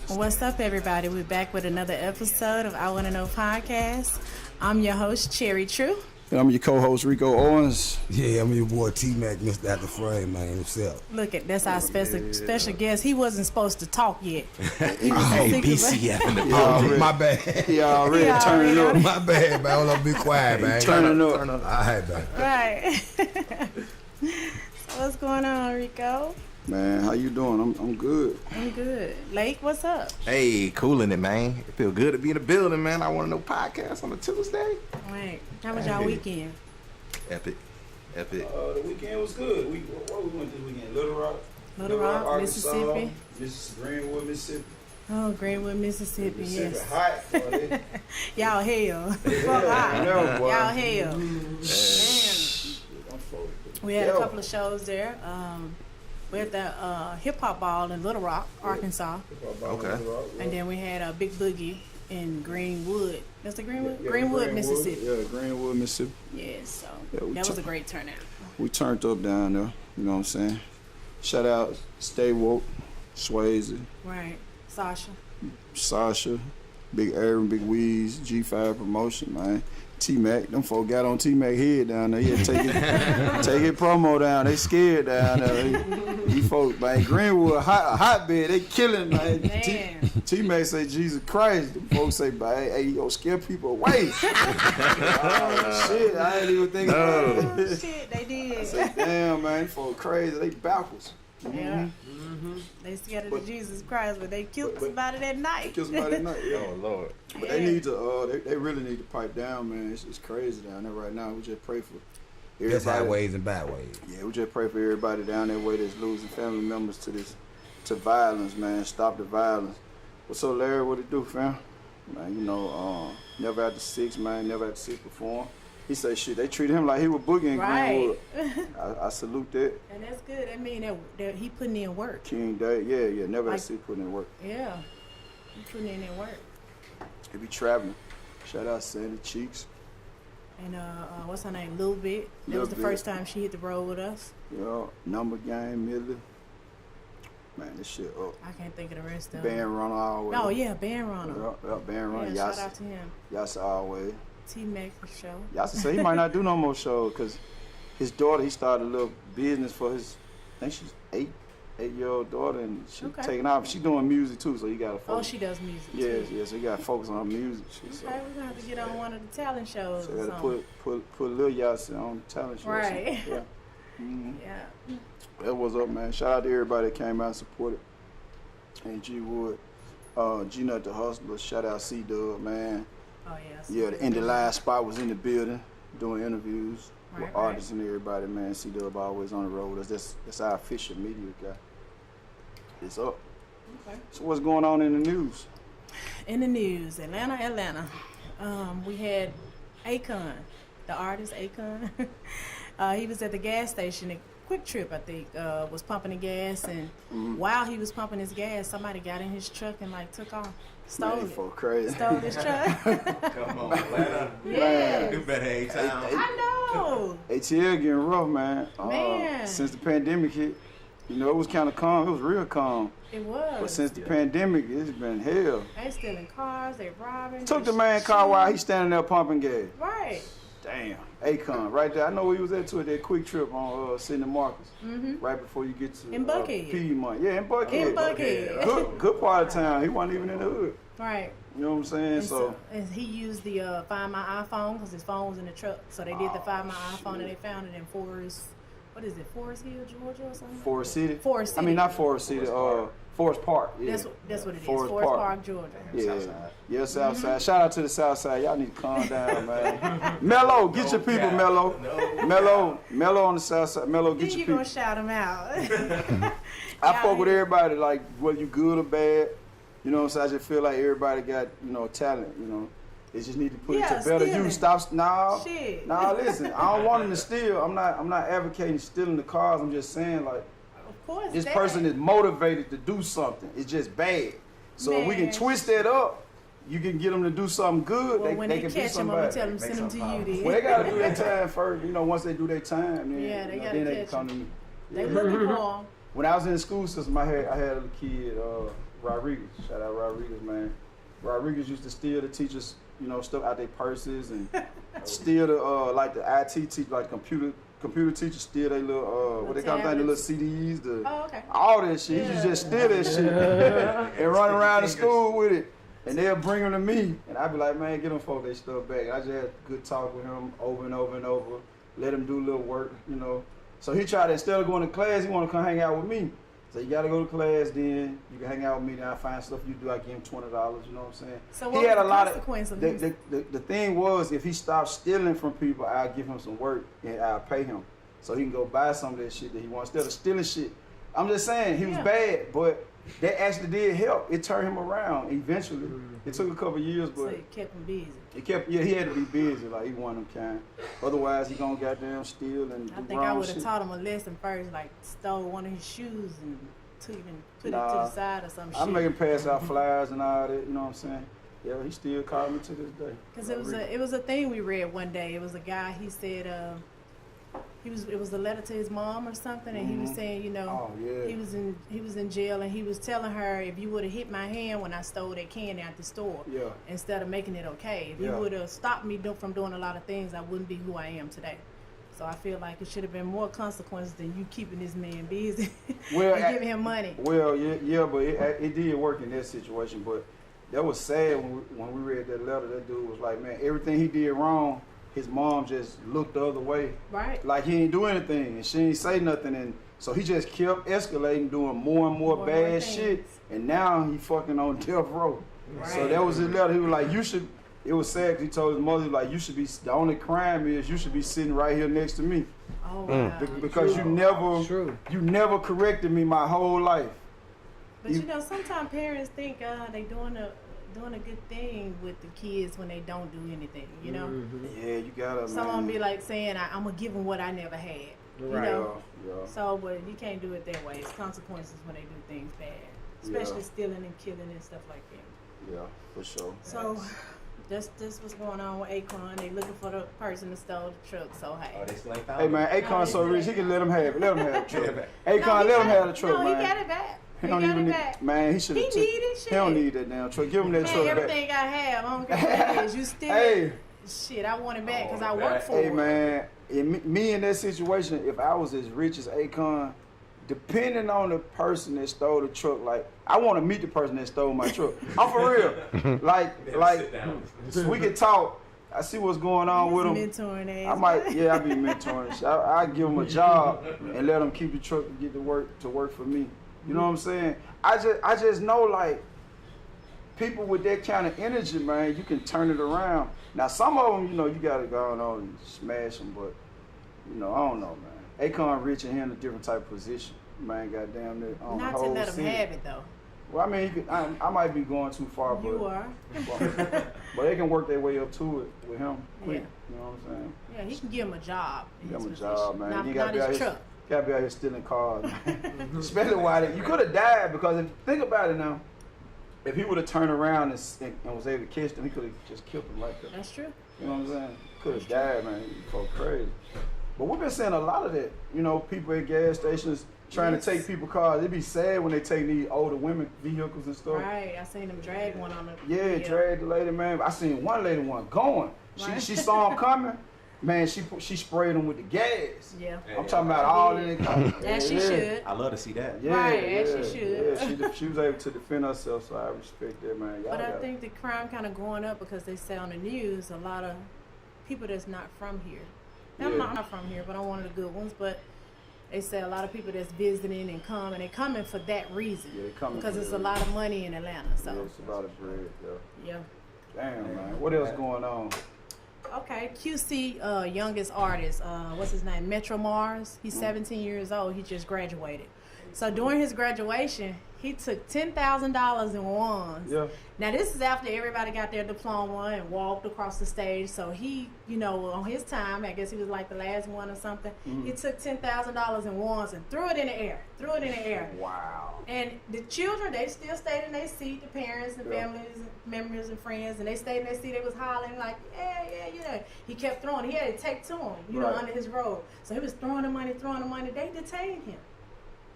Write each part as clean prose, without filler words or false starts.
What's up, everybody? We're back with another episode of I Want to Know Podcast. I'm your host, Cherry True. And I'm your co-host, Rico Owens. Yeah, I'm your boy T-Mac, Mr. At the Frame, man, himself. Look, that's our special guest. He wasn't supposed to talk yet. BCF in the building. My bad. He already turning up. My bad, man. Hold on, be quiet, man. Turning up. All right, man. Right. So what's going on, Rico? Man, how you doing? I'm good. I'm good. Lake, what's up? Hey, cooling it, man. It feel good to be in the building, man. I Want to Know Podcast on a Tuesday. Right. How was y'all weekend? Epic. The weekend was good. What we went this weekend? Little Rock, Arkansas, Mississippi. Greenwood, Mississippi. Oh, Greenwood, Mississippi, yes. Hot. Y'all hell. Y'all hell. Man. We had a couple of shows there. We had the hip hop ball in Little Rock, Arkansas. Okay. And then we had a Big Boogie in Greenwood. That's the Greenwood? Greenwood, Mississippi. Yeah, Greenwood, Mississippi. Yeah, so Yeah, that was a great turnout. We turned up down there. You know what I'm saying? Shout out Stay Woke, Swayze, Right. Sasha, Big Aaron, Big Weeze, G5 Promotion, man. T-Mac, them folk got on T-Mac head down there. Yeah, take it promo down. They scared down there. These folks, man, Greenwood, hotbed, they killing, man. T-Mac say, Jesus Christ. Them folks say, hey, you gonna scare people away. Oh, shit, I ain't even think about it. Shit, they did. I say, damn, man, these folks crazy. They backwards. Yeah. Mm-hmm. They scared of Jesus Christ, but they killed somebody that night. Kill somebody that night, yeah. Oh, Lord. But they need to, they really need to pipe down, man. It's crazy down there right now. We just pray for everybody. Just highways and byways. Yeah, we just pray for everybody down that way that's losing family members to violence, man. Stop the violence. What's up, Larry? What it do, fam? Man, you know, never had the six, man. Never had the six perform. He say shit. They treated him like he was Boogie in Greenwood. I salute that. And that's good. I mean, that he putting in work. King Day, yeah. Never had to see putting in work. Yeah, he putting in that work. He be traveling. Shout out Sandy Cheeks. And what's her name? Lil Bit. That was the first time she hit the road with us. Yeah, Number Game, Millie. Man, this shit up. I can't think of the rest of them. Band Runner always. No, yeah, Band Runner. Yeah, Band Runner. Yeah, shout out to him. Yasa always. T-Mac for show. Yasa say he might not do no more shows because his daughter, he started a little business for his, I think she's 8-year-old daughter, and she taking off. She doing music too, so you gotta focus. Oh, she does music too. Yeah, so you gotta focus on her music. So. Okay, we're gonna have to get on one of the talent shows. So or you something. gotta put Lil Yasa on the talent show. Right. Yeah. Mm-hmm. Yeah. That was up, man. Shout out to everybody that came out and supported. And G Wood, G-Nut the Hustler. Shout out C-Dub, man. Oh, yes. Yeah, the Indie Live spot was in the building doing interviews with Right. artists and everybody, man. C-Dub always on the road. That's our official media guy. It's up. Okay. So what's going on in the news? In the news, Atlanta. We had Akon, the artist Akon. He was at the gas station at Quick Trip, I think, was pumping the gas, and while he was pumping his gas, somebody got in his truck and took off. Stole Man, it. folk crazy. Stole his truck. Come on, Atlanta. Yeah. You better A-Town. I know. ATL getting rough, man. Man. Since the pandemic hit, you know, it was kind of calm. It was real calm. It was. But since the pandemic, it's been hell. They stealing cars, they robbing. Took the man car while he's standing there pumping gas. Right. Damn. Akon, right there. I know where he was at too, at that Quick Trip on Sidney Marcus. Mm-hmm. Right before you get to In Buckhead. Piedmont. Yeah, in Buckhead. In Buckhead. Good part of town. He wasn't even in the hood. Right. You know what I'm saying? And he used the Find My iPhone because his phone was in the truck. So they did the Find My iPhone and they found it in Forest Hill, Georgia or something? Forest City? Forest City. I mean, not Forest City, Forest Park. Yeah. That's what it is. Forest Forest Park. Park, Georgia. Yeah, yeah, Southside. Shout out to the Southside. Y'all need to calm down, man. Mello, get your people, Mello. Mello on the Southside. Mello, get Then your you're people. going to shout them out. I fuck with everybody, like, whether you good or bad. You know what I'm saying? I just feel like everybody got, talent, They just need to put it to better stealing. use. Stop. Shit. Listen. I don't want them to steal. I'm not advocating stealing the cars. I'm just saying, like, Of course. this person is motivated to do something. It's just bad. So if we can Man. twist that up, you can get them to do something good. Well, when they can do catch them, something I'm bad. going to tell them, send them to you then. Well, they got to do their time first. Once they do their time, then, Yeah, they gotta then they can catch come to me. They looking for them. when I was in the school system, I had a little kid, Rodriguez. Shout out Rodriguez, man. Rodriguez used to steal the teachers, you know, stuff out their purses and steal the like the IT teacher, like computer teachers steal their little what they call them, the little CDs, all that shit. He used to just steal that shit and run around the school with it. And they'll bring them to me, and I'd be like, man, get them folks their stuff back. I just had a good talk with him over and over and over. Let him do a little work, you know. So he tried to, instead of going to class, he want to come hang out with me. So you got to go to class, then you can hang out with me, then I find stuff you do, I give him $20, you know what I'm saying? So what was the consequence of this? The thing was, if he stopped stealing from people, I'll give him some work, and I'll pay him. So he can go buy some of that shit that he wants, instead of stealing shit. I'm just saying, he was bad, but that actually did help. It turned him around eventually. It took a couple of years, but so it kept him busy. He had to be busy, like he one of them kind. Otherwise, he gonna goddamn steal and do I think I would have taught him a lesson first, like stole one of his shoes and put it to the side or some shit. I'm making pass out flyers and all that, you know what I'm saying? Yeah, he still calls me to this day. Because it was a thing we read one day. It was a guy, he said, it was a letter to his mom or something, and he was saying, you know, he was in jail, and he was telling her, if you would have hit my hand when I stole that candy at the store, instead of making it okay, if you would have stopped me from doing a lot of things, I wouldn't be who I am today. So I feel like it should have been more consequences than you keeping this man busy and giving him money. Well, yeah, but it did work in that situation. But that was sad when we read that letter. That dude was like, man, everything he did wrong, his mom just looked the other way. Right. Like he ain't do anything and she ain't say nothing. And so he just kept escalating, doing more and more bad shit. And now he fucking on death row. Right. So that was his letter. He was like, you should, it was sad because he told his mother, like, you should be, the only crime is you should be sitting right here next to me. Oh, wow. Because you never corrected me my whole life. But you know, sometimes parents think they doing a good thing with the kids when they don't do anything, you know? Yeah, you gotta, Someone be like saying, I'm going to give them what I never had, you know? So, but you can't do it that way. It's consequences when they do things bad, especially stealing and killing and stuff like that. Yeah, for sure. So, this what's going on with Akon. They looking for the person that stole the truck, so hey. Hey, man, Akon's so rich, he can let him have it. Let him have the truck. Akon, let him have the truck, man. No, he got it back. He don't even need, man, he should have took. He don't need that damn truck. Give him that truck back. Everything I have, I don't care what it is. You still shit, I want it back because I work for it. Hey, man, me in that situation, if I was as rich as Akon, depending on the person that stole the truck, like, I want to meet the person that stole my truck. I'm for real. like, so we can talk. I see what's going on with him. Mentoring I might, I be mentoring. I give him a job and let him keep the truck and get to work for me. You know what I'm saying? I just know, like, people with that kind of energy, man, you can turn it around. Now, some of them, you know, you got to go on and smash them, but, you know, I don't know, man. Akon rich and he in a different type of position. Man, goddamn it. Not to let him have it, though. Well, I mean, I might be going too far, but you are. but they can work their way up to it with him quick. You know what I'm saying? Yeah, he can give him a job. Give him a job, man. Not his truck. Gotta be out here stealing cars, especially while you could have died, because think about it now. If he would have turned around and was able to catch them, he could have just killed them like that. That's true. You know what I'm saying? Could have died, man. You folk crazy. But we've been seeing a lot of that. You know, people at gas stations trying to take people's cars. It'd be sad when they take these older women vehicles and stuff. Right. I seen them drag one on the. Yeah, drag the lady, man. I seen one lady going. Right. She saw him coming. Man, she sprayed him with the gas. Yeah. I'm talking about all in it. As she should. I love to see that. Yeah, right, as she should. Yeah, she was able to defend herself, so I respect that, man. But I think the crime kind of going up because they say on the news a lot of people that's not from here. Now, I'm not from here, but I'm one of the good ones. But they say a lot of people that's visiting and come, and they're coming for that reason. Yeah, they're coming because it's a lot of money in Atlanta. So yeah, it's a lot of bread. Yeah. Damn, man. What else going on? Okay, QC youngest artist, what's his name? Metro Mars. He's 17 years old. He just graduated. So during his graduation, he took $10,000 in ones. Yeah. Now this is after everybody got their diploma and walked across the stage. So he, you know, on his time, I guess he was like the last one or something. He took $10,000 in ones and threw it in the air. Wow. And the children, they still stayed in their seat. The parents and families, members and friends, and they stayed in their seat. They was hollering like, yeah, you know. He kept throwing. He had it taped to him, you know, under his robe. So he was throwing the money. They detained him.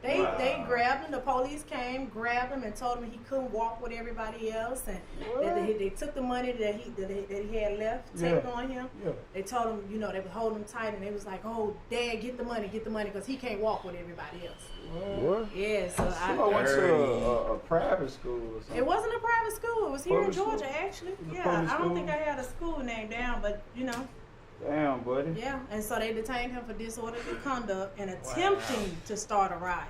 They grabbed him. The police came, grabbed him, and told him he couldn't walk with everybody else, and that they took the money that he had left taped on him. Yeah. They told him, you know, they would hold him tight, and they was like, "Oh, Dad, get the money, because he can't walk with everybody else." What? Yeah. So I went to a private school or something. It wasn't a private school. It was here in Public Georgia, school? actually. Yeah. Public I don't school? think I had a school name down, but you know. Damn, buddy. Yeah, and so they detained him for disorderly conduct and attempting to start a riot.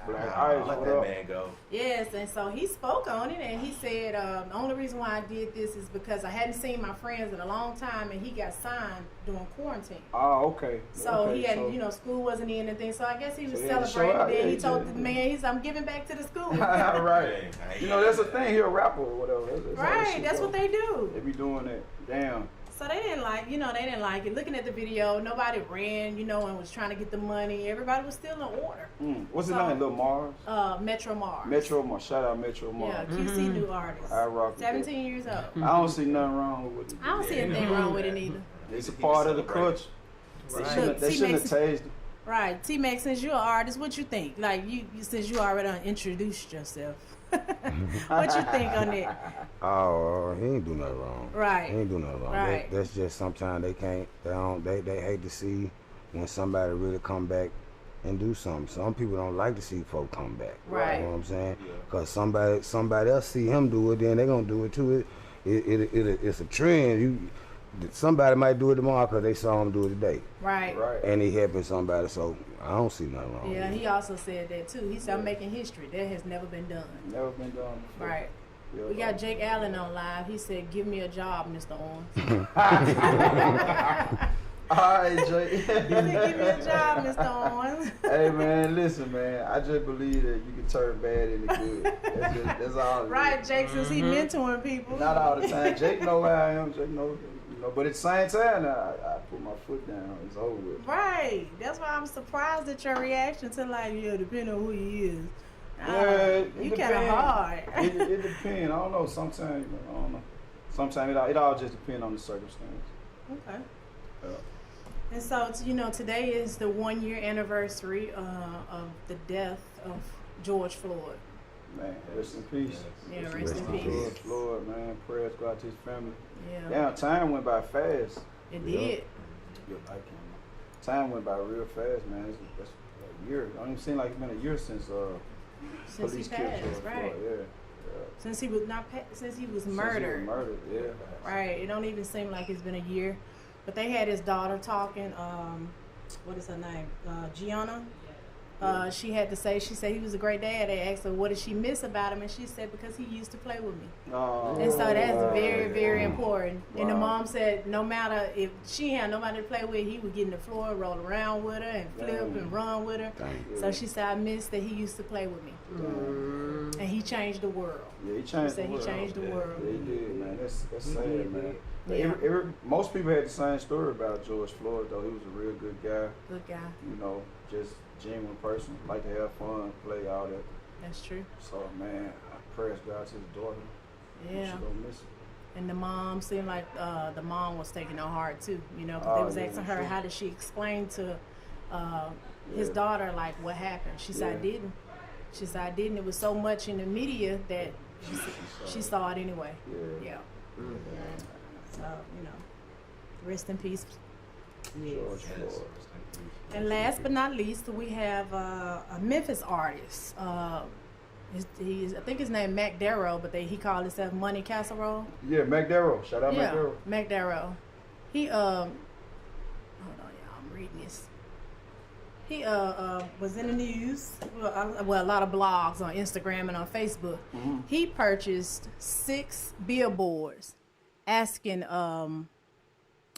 Black Ice, Let what that up? man go. Yes, and so he spoke on it, and he said the only reason why I did this is because I hadn't seen my friends in a long time, and he got signed during quarantine. Oh, okay. So okay, he had, school wasn't in and things. So I guess he was So he had to show celebrating. out. Then Yeah, he he told did. the man, I'm giving back to the school. Right. You know, that's a thing. He a rapper or whatever. That's how that Right, shit that's go. what they do. They be doing that. Damn. So they didn't like it. Looking at the video, nobody ran, and was trying to get the money. Everybody was still in order. What's his name? Lil Mars? Metro Mars. Metro Mars. Shout out Metro Yeah, Mars. QC new artist. I rock with 17 years old. I don't see nothing wrong with it. I don't see anything wrong with it either. It's a part of the culture. Right. They shouldn't have tased it. Right. T-Max, since you're an artist, what you think? Like, since you already introduced yourself. What you think on that? Oh, he ain't do nothing wrong. Right. He ain't do nothing wrong. Right. That's just sometimes they can't. They hate to see when somebody really come back and do something. Some people don't like to see folk come back. Right. You know what I'm saying? Because somebody else see him do it, then they gonna do it too. It's a trend. Somebody might do it tomorrow because they saw him do it today. Right. Right. And he helping somebody, so I don't see nothing wrong. Yeah, he also said that too. He said, I'm making history. That has never been done. Never been done before. Right. Yeah, We got Jake Allen on live. He said, give me a job, Mr. Owens. All right, Jay. He said, give me a job, Mr. Owens. Hey, man, listen, man. I just believe that you can turn bad into good. That's all. Right, Jake, since he mentoring people. Not all the time. Jake know where I am. Jake know, but at the same time, I put my foot down. It's over with. Right. That's why I'm surprised at your reaction to depending on who he is. Yeah, You kind of hard. It depends. I don't know. Sometimes, I don't know. Sometimes it all just depends on the circumstance. Okay. Yeah. And so, today is the 1 year anniversary of the death of George Floyd. Man, rest in peace. Yeah, rest in peace. George Floyd, man. Prayers go out to his family. Yeah. Damn, time went by fast. It did. Yeah, I can't. Time went by real fast, man. That's a year. It don't even seem like it's been a year since Since police he killed passed, George right? Floyd. Yeah. Since he was since he was Since murdered. he was murdered, yeah. Right. It don't even seem like it's been a year. But they had his daughter talking. What is her name? Gianna. She had to say. She said he was a great dad. They asked her, "What did she miss about him?" And she said, "Because he used to play with me." Oh, And so that's wow. very, very important. And the Wow. mom said, no matter if she had nobody to play with, he would get in the floor, roll around with her, and flip and run with her. So she said, I miss that he used to play with me. And he changed the world. Yeah, he changed She said the he world. changed the world. Yeah, he did, man. That's sad, man. Yeah. Most people had the same story about George Floyd, though. He was a real good guy. Good guy. Just genuine person. Like to have fun, play, all that. That's true. So, man, I prayers God to his daughter. Yeah. She gonna miss it. And the mom seemed like the mom was taking it hard too, because Oh, they was yeah, asking her sure. how did she explain to his daughter like what happened. She said I Yeah. didn't. She said I didn't. It was so much in the media that she saw it anyway. Yeah. Yeah. So rest in peace. George Floyd. And last but not least, we have a Memphis artist. I think his name Mac Darrow, but he called himself Money Casserole. Yeah, Mac Darrow. Shout out Yeah, Mac Darrow. Mac Darrow. He hold on, y'all. I'm reading this. He was in the news. Well, a lot of blogs on Instagram and on Facebook. Mm-hmm. He purchased 6 billboards, asking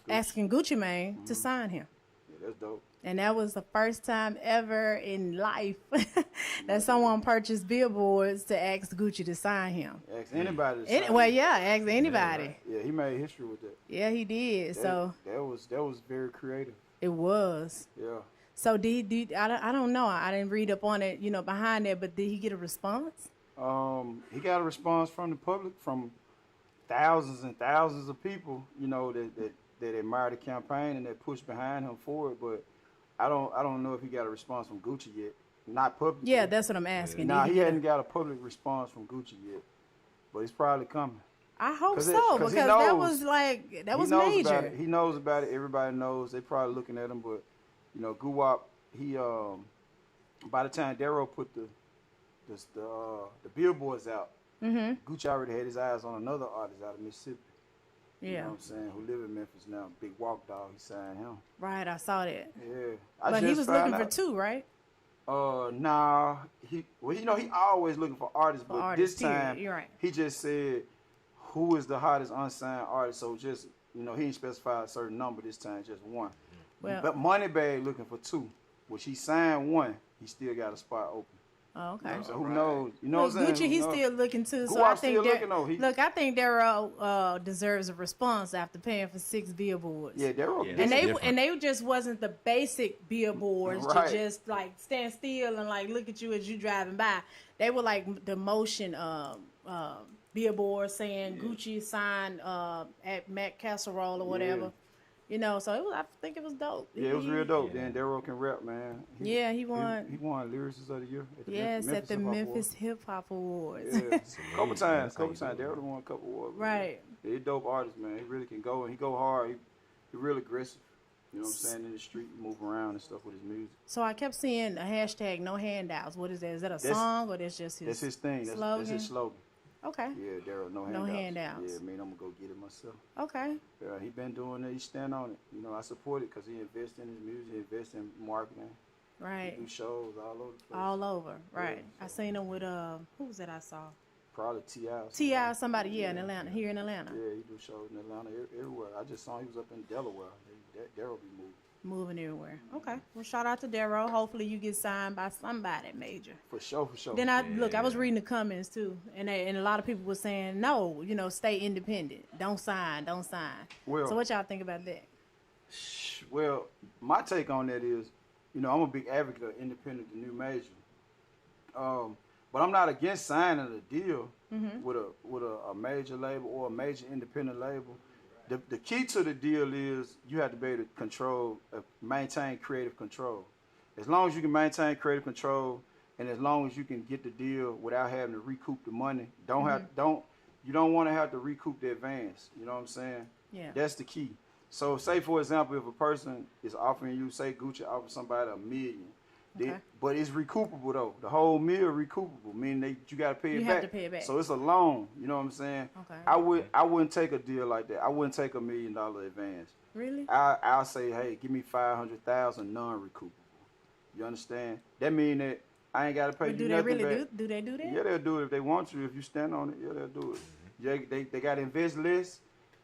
Gucci Mane to sign him. Yeah, that's dope. And that was the first time ever in life that someone purchased billboards to ask Gucci to sign him. Ask anybody to sign him. Ask anybody. Yeah, he made history with that. Yeah, he did. So that was very creative. it was. Yeah. So I don't know. I didn't read up on it, behind that. But did he get a response? He got a response from the public, from thousands and thousands of people, that admire the campaign and that push behind him for it. But I don't know if he got a response from Gucci yet. Not public. Yeah, that's what I'm asking. Nah, Did he get hadn't got a public response from Gucci yet, but it's probably coming. I hope 'Cause so, because because he that knows. was like, that was he knows major. About it. He knows about it. Everybody knows. They probably looking at him, but you know, Guwap, he by the time Darrow put the billboards out, Gucci already had his eyes on another artist out of Mississippi. You know Yeah, what I'm saying? Who live in Memphis now? Big Walk Dog. He signed him. right. I saw that. Yeah. But he was looking for 2, right? Nah. He always looking for artists, but artists, this time you're right. he just said who is the hottest unsigned artist. So just he didn't specify a certain number this time, just one. Well- But Moneybagg looking for 2, which he signed 1. He still got a spot open. Oh, okay. So who knows? You know Well, what I'm saying? Gucci, he's Who knows? still looking too. So Guwap I think still looking, though. look, I think Darrow deserves a response after paying for 6 billboards. Yeah, Darrow. Yeah. And Different. they just wasn't the basic billboards Right. to just like stand still and like look at you as you driving by. They were like the motion billboards saying Gucci signed at Mac Casserole or whatever. So I think it was dope. Yeah, it was real dope. Yeah. Then Darrow can rap, man. He won. He won Lyricist of the Year. At the Yes, at the Hip Hop Memphis Hip Hop Awards. Awards. Yeah, couple times. That's how you do it. Darrow won a couple awards. Right. Yeah, he dope artist, man. He really can go, and he go hard. He real aggressive. You know what I'm saying? In the street, move around and stuff with his music. So I kept seeing a hashtag no handouts. What is that? Is that a That's- song or that's just his That's his thing. That's slogan? his slogan. Okay. Yeah, Darrow, no No handouts. handouts. Yeah, I'm gonna go get it myself. Okay. Yeah, he been doing it. He stand on it. I support it because he invests in his music, he invests in marketing. He Right. do shows all over the place. All over. Right. Yeah, I seen him with who was that I saw? Probably T.I. T.I. somebody, in Atlanta, here in Atlanta. Yeah, he do shows in Atlanta, everywhere. I just saw he was up in Delaware. Darrow be moving. Moving everywhere. Okay. Well, shout out to Darrow. Hopefully you get signed by somebody major. For sure, for sure. Then I was reading the comments too, and a lot of people were saying, no, stay independent. Don't sign. Well- So what y'all think about that? Well, my take on that is, I'm a big advocate of independent to new major. But I'm not against signing a deal with a major label or a major independent label. The key to the deal is you have to be able to control, maintain creative control. As long as you can maintain creative control, and as long as you can get the deal without having to recoup the money, you don't want to have to recoup the advance. You know what I'm saying? Yeah. That's the key. So, say for example, if a person is offering you, say Gucci offers somebody $1 million, Okay. but it's recoupable though. The whole meal recoupable, meaning you got to pay it You back. have to pay it back. So it's a loan. You know what I'm saying? Okay. I wouldn't take a deal like that. I wouldn't take $1 million advance. Really? I'll say, hey, give me 500,000 non-recoupable. You understand? That mean that I ain't got to pay But you do they nothing really back. do they do that? Yeah, they'll do it if they want to. If you stand on it, yeah, they'll do it. Yeah, they got to invest less.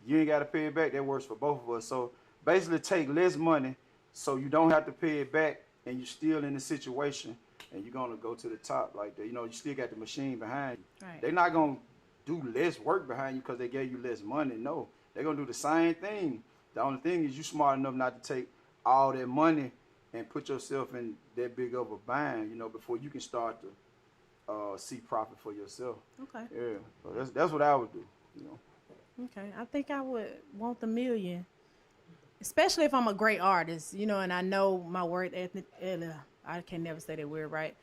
You ain't got to pay it back. That works for both of us. So basically, take less money so you don't have to pay it back, and you're still in the situation, and you're gonna go to the top like that. You still got the machine behind you. Right. They're not gonna do less work behind you because they gave you less money. No, they're gonna do the same thing. The only thing is you smart enough not to take all that money and put yourself in that big of a bind, before you can start to see profit for yourself. Okay. Yeah, so that's what I would do. Okay. I think I would want the $1 million. Especially if I'm a great artist, and I know my work ethic. I can never say that word right.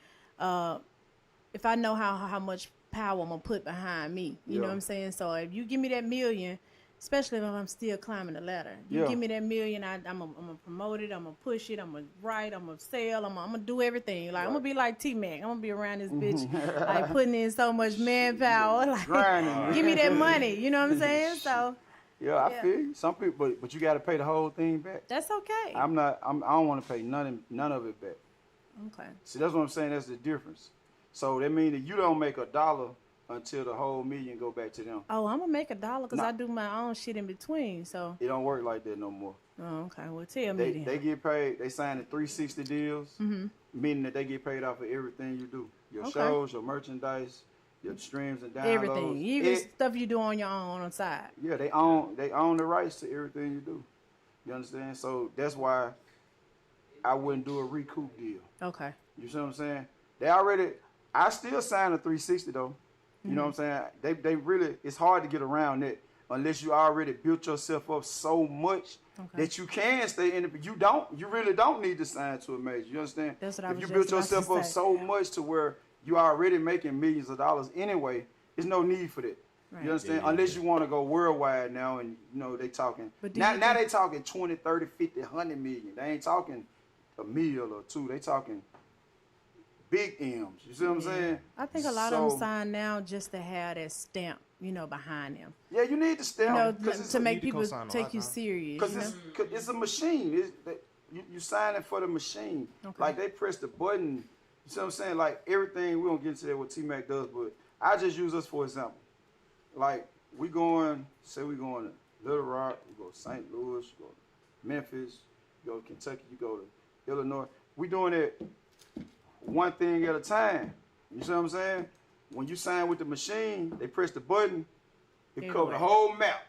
If I know how much power I'm gonna put behind me, you know what I'm saying. So if you give me that $1 million, especially if I'm still climbing the ladder, you give me that $1 million, I'm gonna promote it, I'm gonna push it, I'm gonna write, I'm gonna sell, I'm gonna do everything. Like I'm gonna be like T-Mac, I'm gonna be around this bitch, like putting in so much manpower, like Grinding. give me that money, you know what I'm saying? So Yeah, I feel you. Some people, but you got to pay the whole thing back. that's okay. I don't want to pay none of it back. Okay. See, that's what I'm saying. That's the difference. So that means that you don't make $1 until the whole $1 million go back to them. Oh, I'm gonna make $1 because Nah. I do my own shit in between. So, It don't work like that no more. oh, okay. Well, tell me then. They get paid. They sign the 360 deals, meaning that they get paid off of everything you do. Your Okay. shows, your merchandise, your streams and downloads. Everything, even stuff you do on your own on the side. Yeah, they own the rights to everything you do. You understand? So that's why I wouldn't do a recoup deal. Okay. You see what I'm saying? I still sign a 360 though. You know what I'm saying? They really, it's hard to get around that. unless you already built yourself up so much that you can stay independent. You really don't need to sign to a major. You understand? That's what I was If you just built about to yourself up say. so much to where you already making millions of dollars anyway, there's no need for that. Right. You understand? Yeah. Unless you want to go worldwide now, and they talking. But do Now you they talking 20, 30, 50, 100 million. They ain't talking a meal or two. They talking big M's. You see what I'm saying? I think a lot of them sign now just to have that stamp, behind them. Yeah, you need to stamp To make need to people co-sign on take you icon. serious. because it's a machine. You signing for the machine. Okay. Like they press the button. You see what I'm saying? Like everything. We don't get into that what T-Mac does, but I just use us for example. Like we going to Little Rock, we go to St. Louis, you go to Memphis, you go to Kentucky, you go to Illinois. We doing it one thing at a time. You see what I'm saying? When you sign with the machine, they press the button, it cover the Everywhere. whole map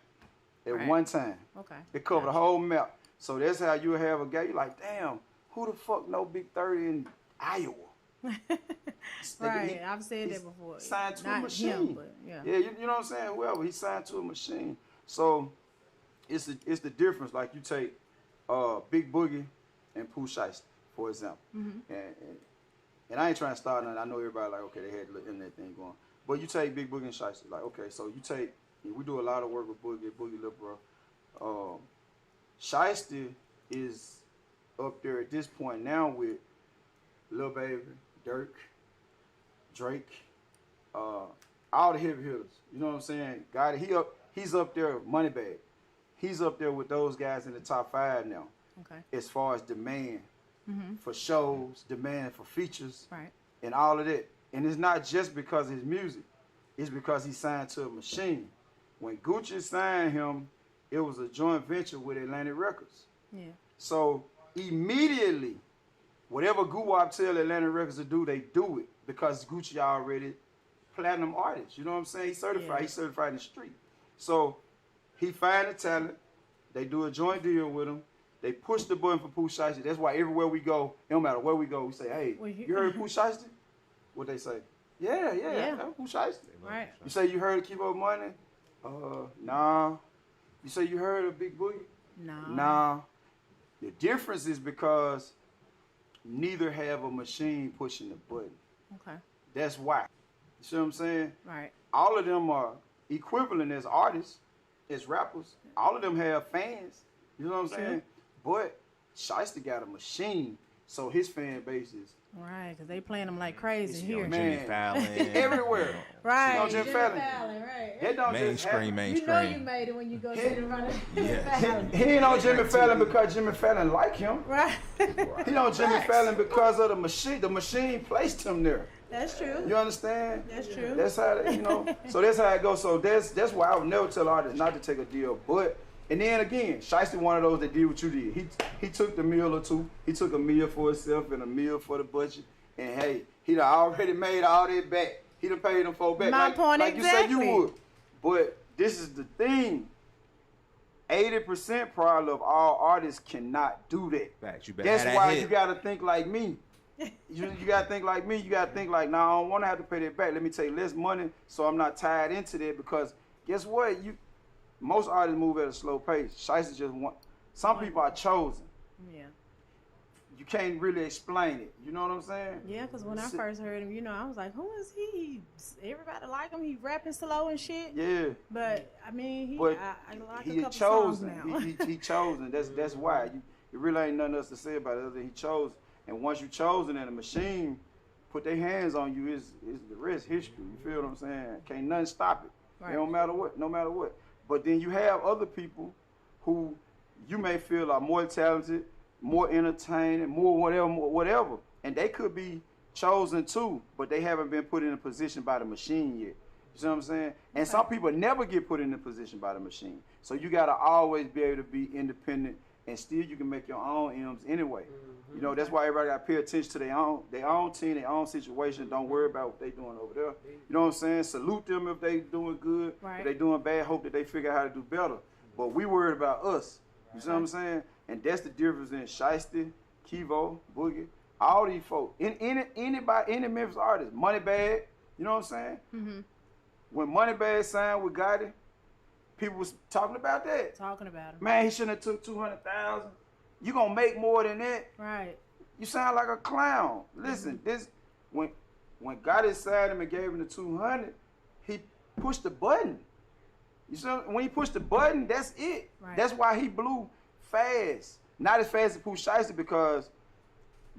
at Right. one time. Okay. It cover the whole map. So that's how you have a guy. You like, damn, who the fuck know Big 30 in Iowa? Right. I've said that before. Signed to a Not machine. him, but yeah. You know what I'm saying? Whoever, he signed to a machine. So it's the difference. Like you take Big Boogie and Pooh Shiesty, for example. Mm-hmm. And I ain't trying to start nothing. I know everybody like, okay, they had the little internet thing going. But you take Big Boogie and Shiesty. Like, okay, so you take, we do a lot of work with Boogie Lil Bro. Shiesty is up there at this point now with Lil Baby, Dirk, Drake, all the heavy hitters. You know what I'm saying? He's up there with Moneybagg. He's up there with those guys in the top 5 now. Okay. As far as demand for shows, demand for features, Right. and all of that. And it's not just because of his music. It's because he signed to a machine. When Gucci signed him, it was a joint venture with Atlantic Records. Yeah. So immediately, whatever Guwap tell Atlantic Records to do, they do it because Gucci already platinum artist. You know what I'm saying? He's certified. Yeah. He's certified in the street. So he find the talent. They do a joint deal with him. They push the button for Pooh Shiesty. That's why everywhere we go, it don't matter where we go, we say, hey, Well, you heard Pooh Shiesty? What they say? Yeah, that's Pooh Shiesty. Right. You say you heard of Keep Up Money? Nah. You say you heard of Big Boogie? No. Nah. The difference is because neither have a machine pushing the button. Okay. That's why. You see what I'm saying? Right. All of them are equivalent as artists, as rappers. All of them have fans. You know what I'm saying? But Shiesty got a machine, so his fan base is Right. Because they playing them like crazy here. man. Jimmy Fallon. everywhere. Right. You know Jimmy Fallon. Right. That don't just happen. Mainstream. made it when you go sit in front of Yeah. He ain't on Jimmy Fallon because Jimmy Fallon like him. Right. He on Jimmy Fallon because of the machine. The machine placed him there. That's true. You understand? That's true. That's how So that's how it goes. So that's why I would never tell artists not to take a deal. But and then again, Shiesty one of those that did what you did. He took the meal or two. He took a meal for himself and a meal for the budget. And hey, he done already made all that back. He done paid them folk back. My point like exactly. you said you would. But this is the thing. 80% probably of all artists cannot do that. Facts. You better That's have that why hit. you gotta think like me. You gotta think like me. You gotta think like, nah, I don't wanna have to pay that back. Let me take less money so I'm not tied into that because guess what? Most artists move at a slow pace. Shiesty just want. Some people are chosen. Yeah. You can't really explain it. You know what I'm saying? Yeah, because when I first heard him, I was like, who is he? Everybody like him. He rapping slow and shit. Yeah. But, I mean, But I like he a couple songs chosen. now. He chosen. That's why. It really ain't nothing else to say about it other than he chose. And once you chosen and a machine put their hands on you, is the rest history. You feel what I'm saying? Can't nothing stop it. Right. It don't matter what. No matter what. But then you have other people who you may feel are more talented, more entertaining, more whatever. And they could be chosen too, but they haven't been put in a position by the machine yet. You see what I'm saying? And some people never get put in a position by the machine. So you got to always be able to be independent and still you can make your own M's anyway. You know, that's why everybody got to pay attention to their own team, their own situation. Don't worry about what they doing over there. You know what I'm saying? Salute them if they doing good. Right. If they doing bad, hope that they figure out how to do better. But we worried about us. You see what I'm saying? And that's the difference in Shiesty, Kivo, Boogie, all these folks. Any Memphis artist, Moneybagg, you know what I'm saying? Mm-hmm. When Moneybagg signed with Gotti, People was talking about that. Talking about him. Man, he shouldn't have took 200,000. You gonna make more than that? Right. You sound like a clown. Listen, this when Gotti signed him and gave him the 200, he pushed the button. You see, when he pushed the button, that's it. Right. That's why he blew fast. Not as fast as Pooh Shiesty because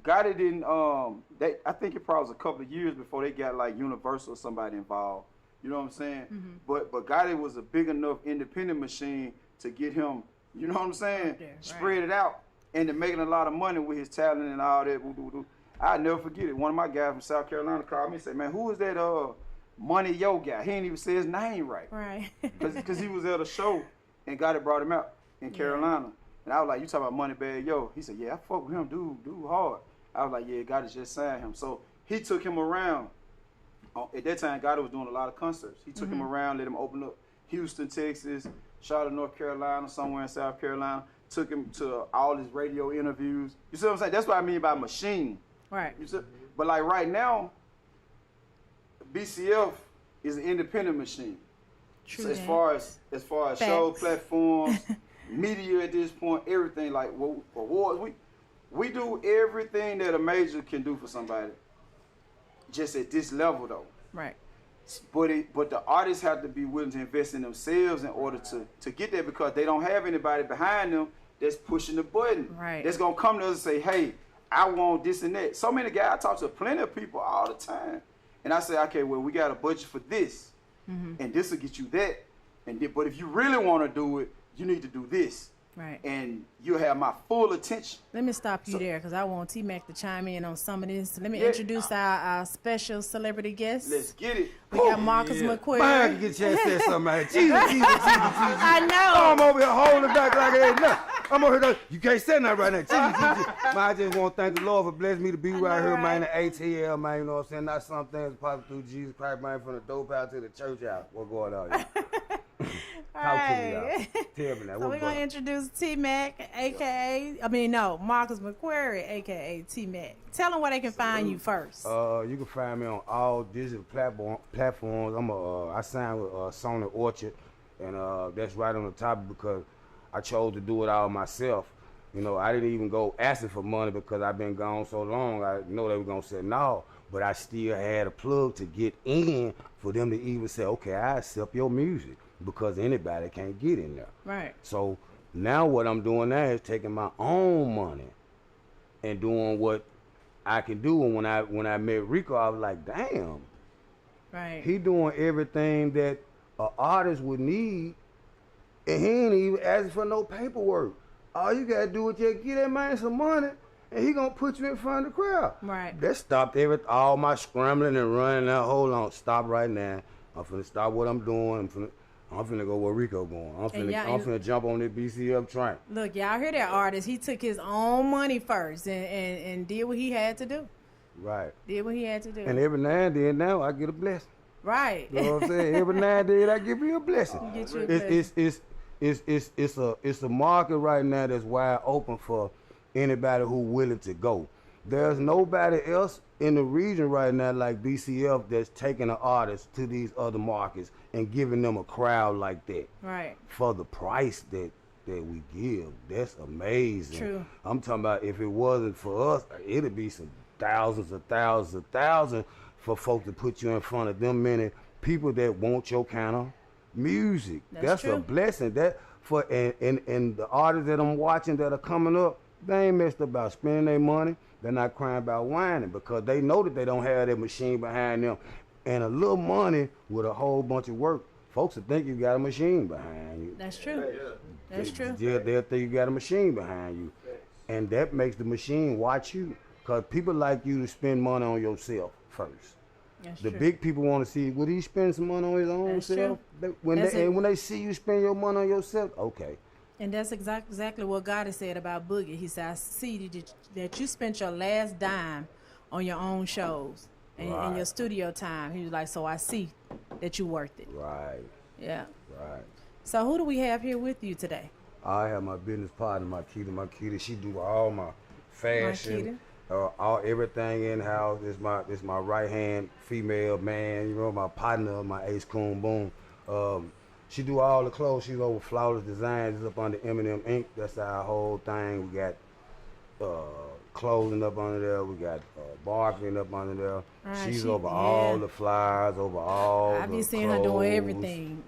Gotti didn't. I think it probably was a couple of years before they got like Universal or somebody involved. You know what I'm saying? Mm-hmm. But Gotti was a big enough independent machine to get him. You know what I'm saying? There, right. Spread it out into making a lot of money with his talent and all that. I'll never forget it. One of my guys from South Carolina called me and said, "Man, who is that Money Yo guy?" He didn't even say his name right. Right. Because he was at a show and Gotti brought him out in Carolina. And I was like, "You talking about Moneybag Yo?" He said, "Yeah, I fuck with him, dude hard." I was like, "Yeah, Gotti just signed him." So he took him around. At that time, Gotti was doing a lot of concerts. He took him around, let him open up Houston, Texas, Charlotte, North Carolina, somewhere in South Carolina. Took him to all his radio interviews. You see what I'm saying? That's what I mean by machine. Right. You see? But like right now, BCF is an independent machine. True. So as far as Facts. show platforms, media at this point, everything like awards, we do everything that a major can do for somebody. Just at this level though. Right. But the artists have to be willing to invest in themselves in order to get there because they don't have anybody behind them that's pushing the button. Right. That's gonna come to us and say, "Hey, I want this and that." So many guys, I talk to plenty of people all the time, and I say, "Okay, well, we got a budget for this, and this will get you that, but if you really want to do it, you need to do this." Right. And you'll have my full attention. Let me stop you there because I want T-Mac to chime in on some of this. Let me Yeah. introduce our special celebrity guest. Let's get it. We got Marcus Man, I McQuarrie. can get you to say something like Jesus. I know. I'm over here holding back like it ain't nothing. I'm over here, you can't say nothing right now. Jesus. Man, I just want to thank the Lord for blessing me to be right here, man. The ATL, man, you know what I'm saying? Not some things possible through Jesus Christ, man, from the dope house to the church house. What's going on here? Talk to me, y'all. Tell me that. So we're going to introduce T-Mac, Marcus McQuarrie, a.k.a. T-Mac. Tell them where they can find you first. You can find me on all digital platforms. I signed with Sony Orchard, and that's right on the top because I chose to do it all myself. You know, I didn't even go asking for money because I've been gone so long. I know they were going to say no, but I still had a plug to get in for them to even say, okay, I accept your music because anybody can't get in there. Right. So now what I'm doing now is taking my own money and doing what I can do. And when I met Rico, I was like, damn, Right. he doing everything that an artist would need, and he ain't even asking for no paperwork. All you gotta do is just get that man some money, and he gonna put you in front of the crowd. Right. That stopped all my scrambling and running. Now hold on, stop right now. I'm finna stop what I'm doing. I'm finna go where Rico going. I'm finna jump on this BCF train. Look, y'all hear that artist. He took his own money first and did what he had to do. Right. Did what he had to do. And every now and then now I get a blessing. Right. You know what I'm saying? Every now and then I give me a blessing. You get you a blessing. It's a market right now that's wide open for anybody who willing to go. There's nobody else in the region right now like BCF that's taking an artist to these other markets and giving them a crowd like that. Right. For the price that we give. That's amazing. True. I'm talking about if it wasn't for us, it'd be some thousands for folks to put you in front of them many people that want your kind of music. That's true. a blessing. That for and the artists that I'm watching that are coming up, they ain't messed about spending their money. They're not crying about whining because they know that they don't have that machine behind them. And a little money with a whole bunch of work, folks will think you got a machine behind you. That's true. That's true. They'll think you got a machine behind you. And that makes the machine watch you. Because people like you to spend money on yourself first. That's The true. big people want to see, would he spend some money on his own That's self? true. When they see you spend your money on yourself, okay. And that's exactly what God said about Boogie. He said, I see that you spent your last dime on your own shows and Right. your studio time. He was like, so I see that you worth it. Right, Yeah. right. So who do we have here with you today? I have my business partner, Makita. She do all my fashion, everything in house. This my right hand female man. You know, my partner, my ace coon boom. She do all the clothes. She's over Flawless Designs. It's up under Eminem Inc. That's our whole thing. We got clothing up under there. We got marketing up under there. Right, She's she- over yeah. all the flyers, over all I the be seeing her clothes. doing everything.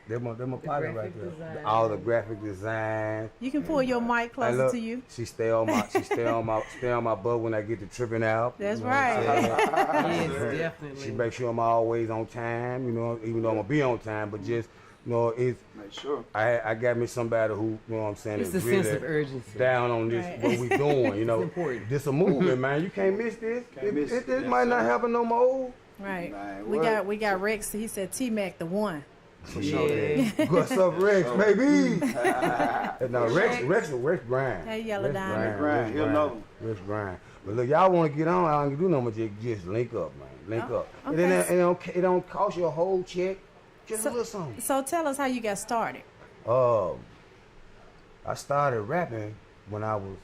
They're my partner right graphic there. design. All the graphic design. You can pull your mic I closer love- to you. She stay on my butt when I get to tripping out. That's You know what I'm right. saying? Yes, definitely. She makes sure I'm always on time, you know, even though I'm gonna be on time, but just, you know, it's Make sure. I got me somebody who, you know what I'm saying, It's is the really sense of urgency. down on this, Right. what we doing, you know. It's important. This a movement, man. You can't miss this. Can't miss it. This Yes, might not sir. happen no more. Right. Man, We what? got Rex. He said T-Mac the one. For Yeah. sure. What's up, Rex, baby? No, Rex Grind. Hey, Yellow Rex Diamond. Grind, he'll know. Rex Grind. But look, y'all want to get on? I don't do no more. Just link up, man. Link Oh, up. And then okay. it don't cost you a whole check. Just a little something. So tell us how you got started. I started rapping when I was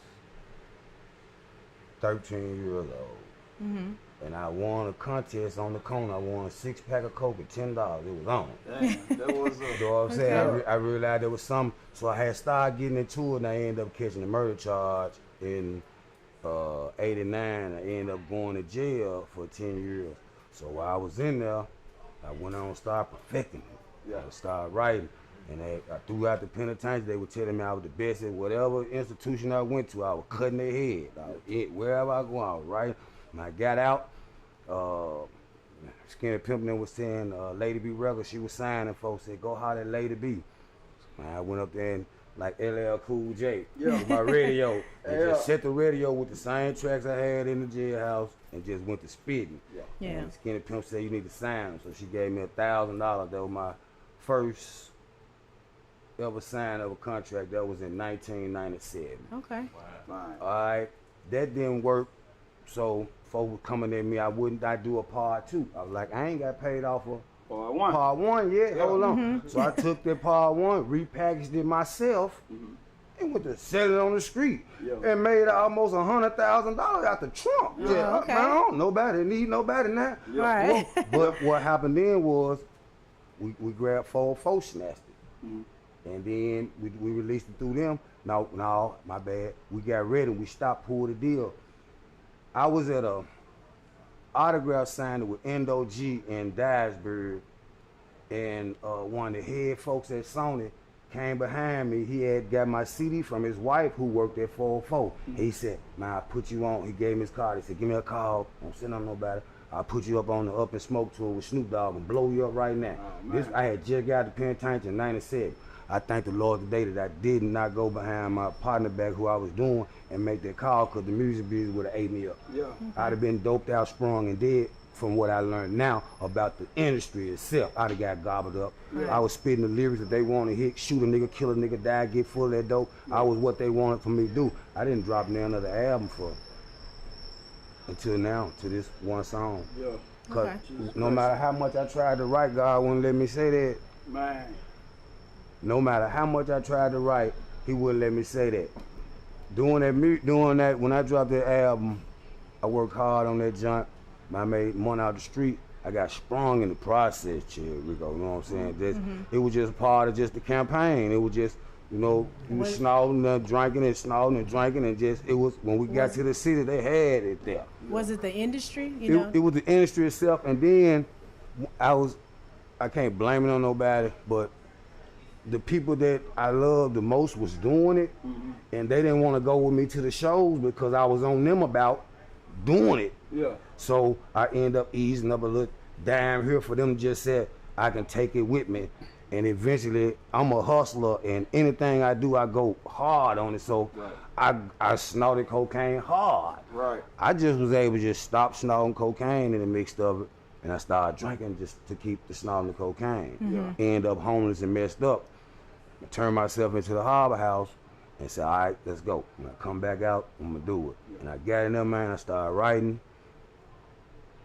13 years old. Mm-hmm. And I won a contest on the corner. I won a 6-pack of Coke at $10. It was on. Damn, that was You know what I'm saying? Okay. I realized there was some, so I had started getting into it, and I ended up catching a murder charge in '89. I ended up going to jail for 10 years. So while I was in there, I went on and started perfecting it. Yeah. I started writing, and throughout the penitentiary, they were telling me I was the best at whatever institution I went to. I was cutting their head. Wherever I go, I was writing. When I got out, Skinny Pimpin' was saying, Lady B Records, she was signing, folks said, go holler at Lady B. Man, I went up there and like LL Cool J, with my radio, and just set the radio with the same tracks I had in the jailhouse and just went to spitting. Yeah. And Skinny Pimp said, you need to sign him. So she gave me $1,000. That was my first ever sign of a contract. That was in 1997. Okay. Fine. All right, that didn't work. So folks were coming at me. I would not do a part 2. I was like, I ain't got paid off of Part one. part 1 yet. Hold on. So I took that part 1, repackaged it myself, and went to sell it on the street, Yeah. and made almost $100,000 out the trunk. Yeah, okay. Man, I don't nobody need nobody now. Right. But what happened then was we grabbed 404, snatched it. And then we released it through them. No, my bad. We got ready. We stopped, pulled the deal. I was at a autograph signing with Endo G in Dyersburg, and one of the head folks at Sony came behind me. He had got my CD from his wife who worked at 404. He said, man, I'll put you on. He gave me his card. He said, give me a call. Don't send on nobody. I'll put you up on the Up and Smoke tour with Snoop Dogg and blow you up right now. I had just got the penitentiary in 97. I thank the Lord today that I did not go behind my partner back who I was doing and make that call, because the music business would have ate me up. Yeah. I'd have been doped out, sprung, and dead from what I learned now about the industry itself. I'd have got gobbled up. I was spitting the lyrics that they wanted to hit, shoot a nigga, kill a nigga, die, get full of that dope. I was what they wanted for me to do. I didn't drop down another album until now, to this one song. Yeah. Cause Okay. no matter how much I tried to write, God wouldn't let me say that. Man. No matter how much I tried to write, he wouldn't let me say that. Doing that, when I dropped that album, I worked hard on that junk. I made money out the street. I got sprung in the process, chill, Rico. You know what I'm saying? It was just part of just the campaign. It was just, we was snorting and drinking and snorting and drinking, and just, it was, when we got to the city, they had it there. Was it the industry? It was the industry itself, and then I can't blame it on nobody, but the people that I loved the most was doing it, and they didn't want to go with me to the shows because I was on them about doing it. Yeah. So I end up easing up a little dime here for them to just say, I can take it with me. And eventually, I'm a hustler, and anything I do, I go hard on it. So I snorted cocaine hard. Right. I just was able to just stop snorting cocaine in the mix of it, and I started drinking just to keep the snorting the cocaine. End up homeless and messed up. I turned myself into the Harbor House and said, all right, let's go. When I come back out, I'm gonna do it. And I got in there, man, I started writing.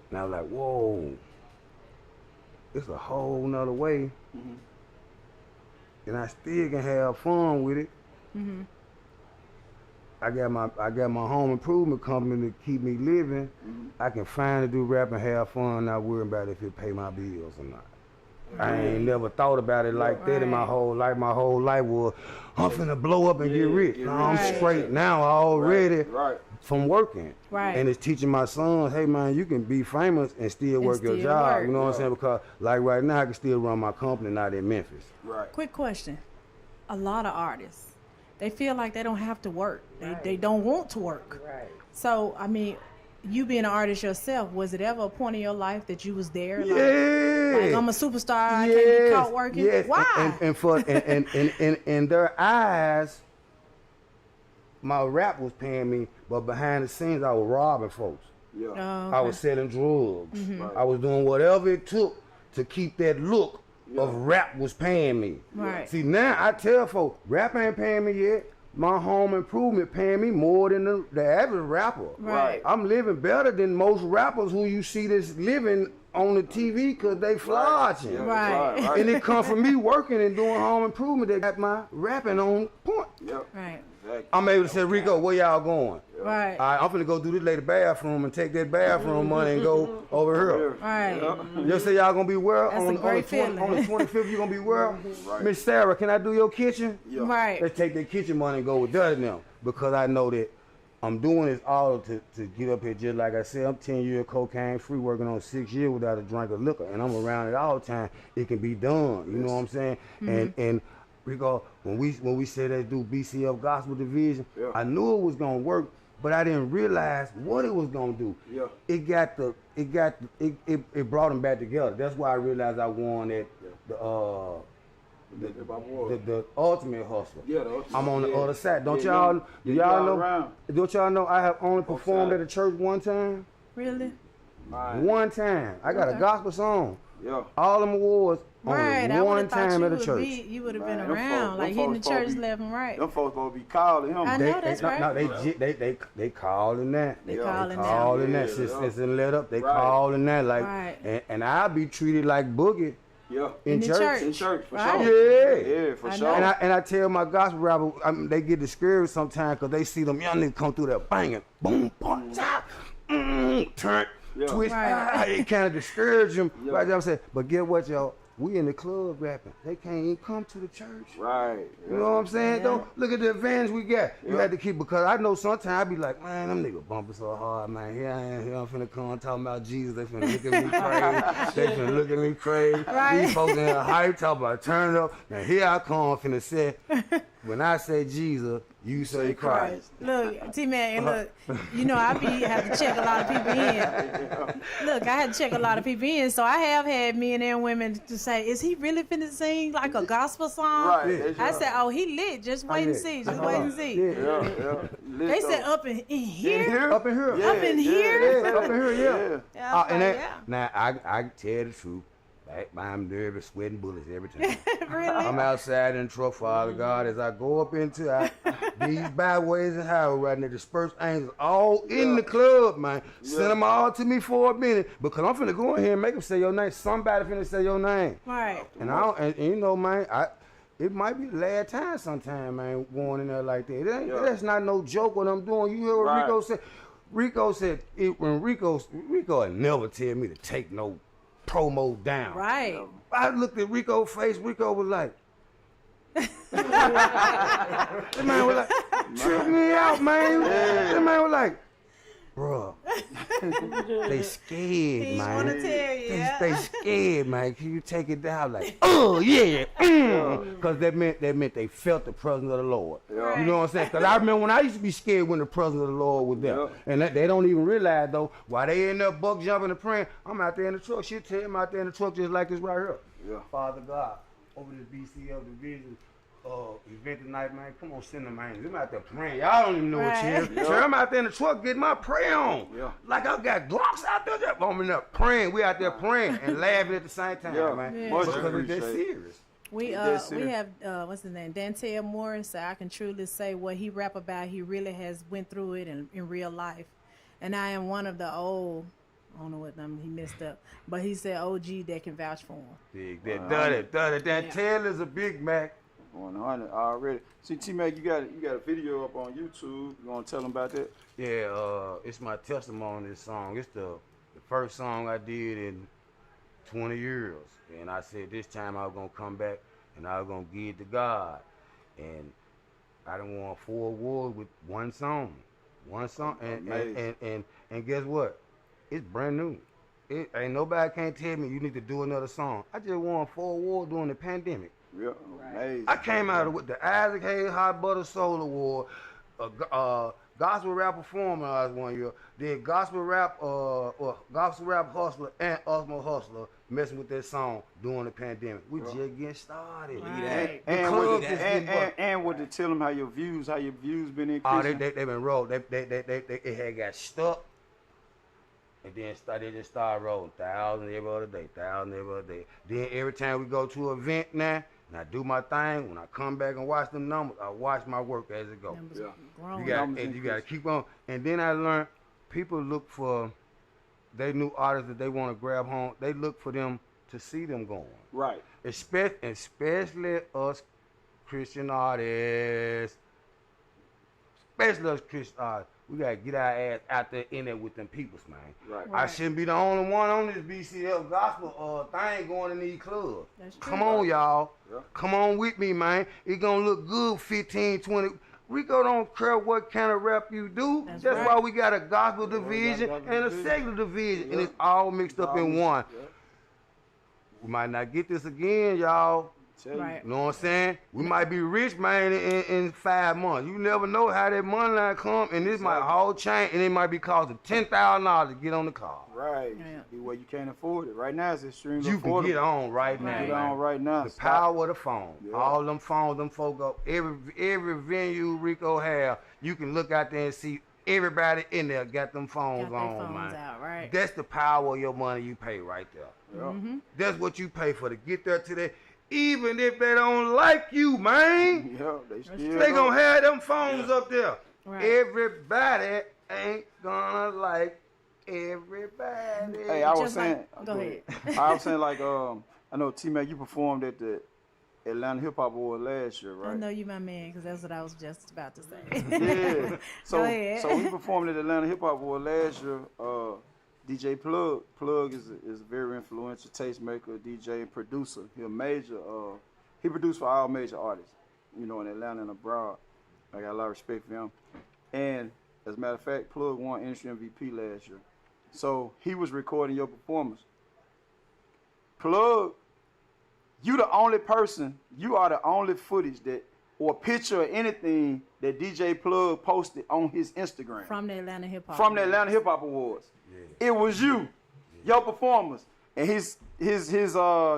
And I was like, whoa, it's a whole nother way. And I still can have fun with it. I got my home improvement company to keep me living. I can finally do rap and have fun, not worry about if it pay my bills or not. I ain't never thought about it like that in my whole life. My whole life was, I'm finna blow up and get rich. No, I'm straight now already from working. Right. And it's teaching my sons, hey man, you can be famous and still work your job. You know what I'm saying? Because like right now, I can still run my company not in Memphis. Right. Quick question. A lot of artists, they feel like they don't have to work. They don't want to work. Right. So, I mean, you being an artist yourself, was it ever a point in your life that you was there? Like, Yeah. I'm a superstar, I can't be caught working? Yes. Why? And for in their eyes, my rap was paying me, but behind the scenes I was robbing folks. Yeah. I was selling drugs. Mm-hmm. I was doing whatever it took to keep that look of rap was paying me. Right. See, now I tell folks, rap ain't paying me yet. My home improvement paying me more than the average rapper. Right. I'm living better than most rappers who you see that's living on the TV because they flogging. Yeah, Right. And it come from me working and doing home improvement that got my rapping on point. Yep. Right. Exactly. I'm able to say, Rico, where y'all going? Right. All right, I'm finna go do this lady bathroom and take that bathroom money and go over here. Right. You say y'all gonna be where? That's a great feeling. On the 25th, you gonna be where? Right. Miss Sarah, can I do your kitchen? Yeah. Right. Let's take that kitchen money and go with that now. Because I know that I'm doing this all to get up here. Just like I said, I'm 10 years cocaine free, working on 6 years without a drink of liquor. And I'm around it all the time. It can be done. You know what I'm saying? And Rico, when we said let's do BCF Gospel Division, I knew it was gonna work, but I didn't realize what it was gonna do. Yeah. It brought them back together. That's why I realized I won that the ultimate hustler. Yeah, the ultimate, I'm on the other side. Don't Yeah, y'all no. do Yeah, y'all y'all know? around. Don't y'all know I have only performed sides. at a church one time? Really? Right. One time. I got a gospel song. Yeah. All them awards Right. only I would one have thought time you at a would church. you would have been Man, them around, folks- like them hitting the folks supposed church to be- left and right. Them folks supposed to be calling him. I know that's right. No, they calling that. They Yeah, calling that. Calling that. Yeah, Since yeah. and let up, they Right. calling that like, Right. and I'll be treated like Boogie Yeah. in the church. church. In church, for Right. sure. Yeah. Yeah, for I sure. know. And I tell my gospel rapper, they get discouraged sometimes because they see them young niggas come through there banging, boom, boom, chop, turn, Yeah. twist. Right. It kind of discourage them. Yeah. Right there, I'm saying, but get what, y'all? We in the club rapping. They can't even come to the church. Right. You know what I'm saying? Yeah. Don't look at the advantage we got. You Yeah. had to keep, because I know sometimes I be like, man, them niggas bumping so hard, man. Here I am, here I'm finna come talking about Jesus. They finna look at me crazy. They finna look at me crazy. Right. These folks in here hype, talking about turn up. Now here I come finna say, when I say Jesus, you say Christ. Look, T-Man, and look, you know, have to check a lot of people in. Look, I had to check a lot of people in, so I have had men and women to say, is he really finna sing like a gospel song? Right. Yeah. I said, oh, he lit. Just wait and see. Just wait and see. Yeah. Yeah, yeah. They said up in here? Up in here. Yeah, Up in yeah, here? Yeah, up in here, yeah. Yeah, I was And like, that, now I tell the truth. I'm nervous, sweating bullets every time. really? I'm outside in the truck, Father God, as I go up into these byways and highways right now, dispersed angels all in the club, man. Send them all to me for a minute because I'm finna go in here and make them say your name. Somebody finna say your name. Right. And and you know, man, it might be the last time sometime, man, going in there like that. That's not no joke what I'm doing. You hear what Right. Rico said? Rico said, when Rico would never tell me to take no promo down. Right. I looked at Rico's face. Rico was like, that man was like, trip me out, man. That man was like, bruh, they scared, He man. wanna tell you, yeah. They scared, man. Can you take it down? Like, oh yeah, because that meant they felt the presence of the Lord. Yeah. You know what I'm saying? Because I remember when I used to be scared when the presence of the Lord was there, Yeah. and they don't even realize though while they in there buck jumping and praying, I'm out there in the truck. She'll tell him out there in the truck just like this right here. Yeah. Father God, over this BCL division event tonight, man. Come on, send them angels. I'm out there praying. Y'all don't even know what Right. you is. So I'm out there in the truck getting my prayer on. Yeah. Like I got Glocks out there. I'm in there praying. We out there praying and laughing at the same time, Yeah. man. Yeah. Much Because it's that appreciated. serious. We Yes, we sir. have what's his name, Dantel Morris. So I can truly say what he rap about. He really has went through it in real life, and I am one of the old. I don't know what number he messed up, but he said OG that can vouch for him. Big that done it. That Taylor's a Big Mac. 100 already. See, T-Mac, you got a video up on YouTube. You gonna tell them about that? Yeah, it's my testimony. This song. It's the first song I did in 20 years. And I said this time I was going to come back and I was going to give it to God. And I done won 4 awards with one song. And guess what? It's brand new. Ain't nobody can't tell me you need to do another song. I just won 4 awards during the pandemic. Yeah, amazing. I came out with the Isaac Hayes Hot Butter Soul Award, Gospel Rap Performer I was 1 year, then Gospel Rap Hustler and Osmo Hustler messing with that song during the pandemic. We just getting started. Right. And what to tell them how your views been increasing. Oh, they been rolled. It had got stuck. And then they just started rolling 1,000 every other day, 1,000 every other day. Then every time we go to an event now, and I do my thing, when I come back and watch them numbers, I watch my work as it goes. Growing. You got to keep on. And then I learned people look for they new artists that they want to grab home. They look for them to see them going. Right. Especially us Christian artists. We gotta get our ass out there in there with them peoples, man. Right. I shouldn't be the only one on this BCF gospel thing going in these clubs. That's true. Come on, y'all. Yeah. Come on with me, man. It gonna look good 15, 20. Rico don't care what kind of rap you do. That's right. Why we got a gospel division and a secular division, and it's all mixed up in one. Yeah. We might not get this again, y'all. Right. You know what I'm saying? We might be rich, man, in 5 months. You never know how that money line come, and this might all change, and it might be costing $10,000 to get on the car. Right. Yeah. Well, you can't afford it. Right now, it's extremely You affordable. can get on right now. Get on right now. The power of the phone. Yeah. All them phones, them folk up. Every venue Rico have, you can look out there and see everybody in there got them phones Got their on, phones man. out, right. That's the power of your money you pay right there. Yeah. That's what you pay for to get there today. Even if they don't like you, man, Yeah, they they gonna have them phones up there. Right. Everybody ain't gonna like everybody. Hey, I was Just saying. go ahead. I was saying like I know T-Mac, you performed at the Atlanta Hip Hop Award last year, right? I know you my man, because that's what I was just about to say. Yeah. Go ahead. So we performed at the Atlanta Hip Hop Award last year. DJ Plug is a very influential tastemaker, DJ, and producer. He a major. He produced for all major artists, you know, in Atlanta and abroad. I got a lot of respect for him. And as a matter of fact, Plug won industry MVP last year. So he was recording your performance. Plug, you the only person. You are the only footage that or picture or anything that DJ Plug posted on his Instagram. From the Atlanta Hip Hop. From the Atlanta Hip Hop Awards. Yeah. It was you, your performance. And his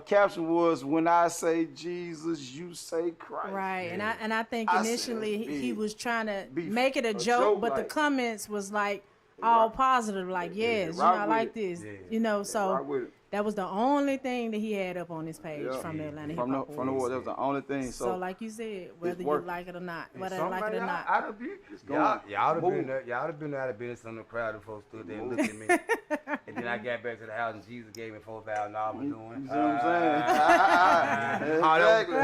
caption was, "When I say Jesus, you say Christ." Right, Yeah. and I think I initially said, he was trying to be make it a a joke, joke, but the like- comments was like all rock- positive, like yes, you know, rock I with like it. this, Yeah. you know. rock So with it. that was the only thing that he had up on his page Yeah. from the Atlanta Hip From Hop the award, Awards. that was the only thing. So like you said, whether you work. like it or not, And whether I like it or not. I'd have been, going. y'all have Move. been there. Y'all have been out of business. Some of the crowd of folks stood there and looked at me. And then I got back to the house and Jesus gave me $4,000 for doing. You see what I'm saying? Exactly.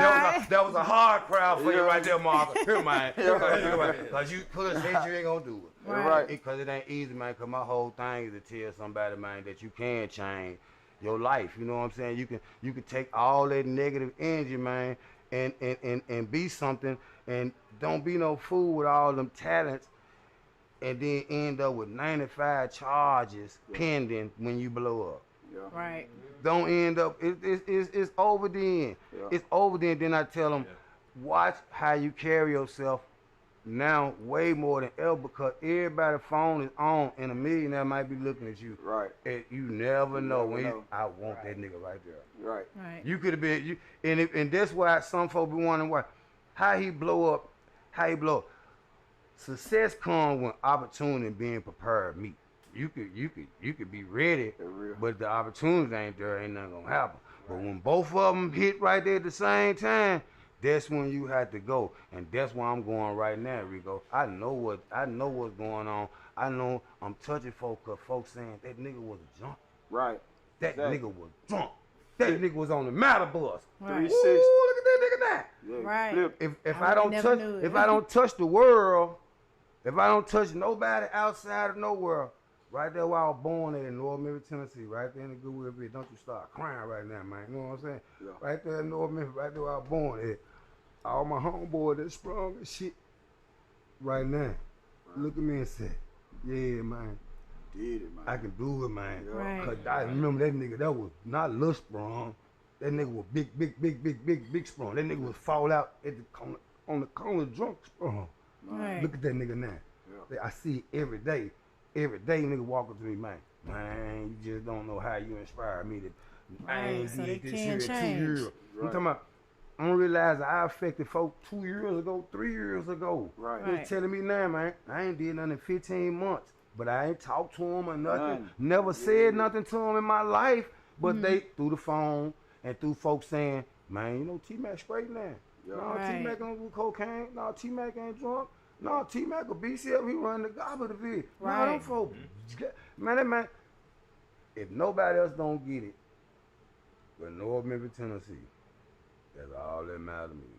That was a hard crowd for you Yeah. right there, Martha. Here, man. Because you put us hate, you ain't gonna do it. Right. Because it ain't easy, man. Because my whole thing is to tell somebody, man, that you can change your life. You know what I'm saying? You can take all that negative energy, man, and be something, and don't be no fool with all them talents, and then end up with 95 charges pending when you blow up. Yeah. Right. Don't end up. It's over then. Yeah. It's over then. Then I tell them, watch how you carry yourself now way more than ever, because everybody's phone is on and a millionaire might be looking at you. Right. And you never know never when know. I want that nigga right there. Right. Right. You could have been and that's why some folk be wondering why how he blow up. Success comes when opportunity and being prepared meet. You could be ready, For real. but the opportunity ain't there, ain't nothing gonna happen. But when both of them hit right there at the same time, that's when you have to go, and that's where I'm going right now, Rico. I know what's going on. I know I'm touching folk, cause folks saying that nigga was a junk. Right. That Exactly. nigga was drunk. That nigga was on the matter bus. Right. 360. Ooh, look at that nigga now. Yeah. Right. Flip. If I I don't never touch knew it. if I don't touch the world, if I don't touch nobody outside of no world, Right there where I was born at in North Memphis, Tennessee, right there in the Goodwill Bridge. Don't you start crying right now, man. You know what I'm saying? Yeah. Right there in North Memphis, right there where I was born at. All my homeboys that sprung and shit right now. Look at me and say, yeah, man, Did it, man. I can do it, man. Yeah. Right. Cause I remember that nigga, that was not Lil Sprung. That nigga was big Sprung. That nigga was fall out at the corner, on the corner drunk Sprung. Right. Look at that nigga now. Yeah. I see it every day. Every day nigga walk up to me, man. Man, you just don't know how you inspire me to I ain't so did they this can shit in 2 change. years. Right. I'm talking about I don't realize I affected folk 2 years ago, 3 years ago. Right. Right. They're telling me now, man, I ain't did nothing in 15 months. But I ain't talked to them or nothing. None. Never said nothing to them in my life. But they, through the phone and through folks saying, man, you know, T-Mac straight now. Yeah. No, Right. T-Mac don't do cocaine. No, T-Mac ain't drunk. No, T-Mac a BCF, he run the goblet of it. No, them Right. folks, man, if nobody else don't get it, but North Memphis, Tennessee, that's all that matters to me, man.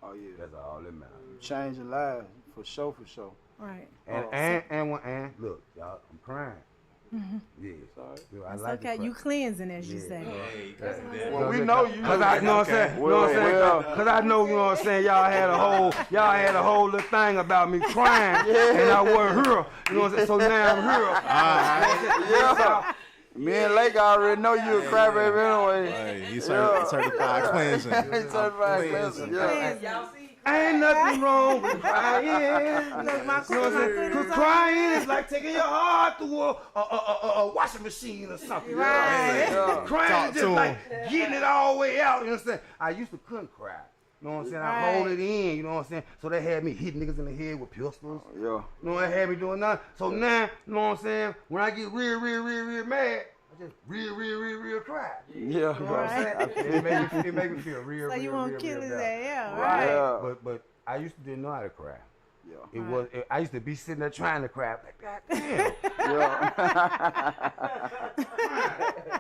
Oh yeah. That's all that matters. Changing lives for sure, for sure. Right. And look, y'all, I'm crying. Yeah. Sorry. Dude, I It's like to okay. cry. You cleansing, as you Yeah. say. Well, we know you. Cause I know what I'm saying. You know what I'm saying? Well. Cause I know, you know what I'm saying, y'all had a whole little thing about me crying and I wasn't here. You know what I'm saying? So now I'm here. Yeah. Me and Lake already know you a crybaby anyway. Hey, he's certified cleansing. Certified cleanser, yeah. Ain't nothing wrong with crying. Look, my You know what I'm saying? 'Cause crying is like taking your heart through a washing machine or something. You know what I'm saying? Yeah. Crying Talk is to just 'em. like getting it all the way out. You know what I'm saying? I used to couldn't cry. You know what I'm saying? I hold Right. it in. You know what I'm saying? So they had me hitting niggas in the head with pistols. Yeah. You know, they had me doing nothing. So now, you know what I'm saying? When I get real mad, I just real cry. Yeah. You know what I'm saying? It make me feel real. So you real, want real, to kill real his bad. ass, yeah, Right. right? But I used to didn't know how to cry. Yeah. It Right. was. I used to be sitting there trying to cry. Like, God damn. Yeah.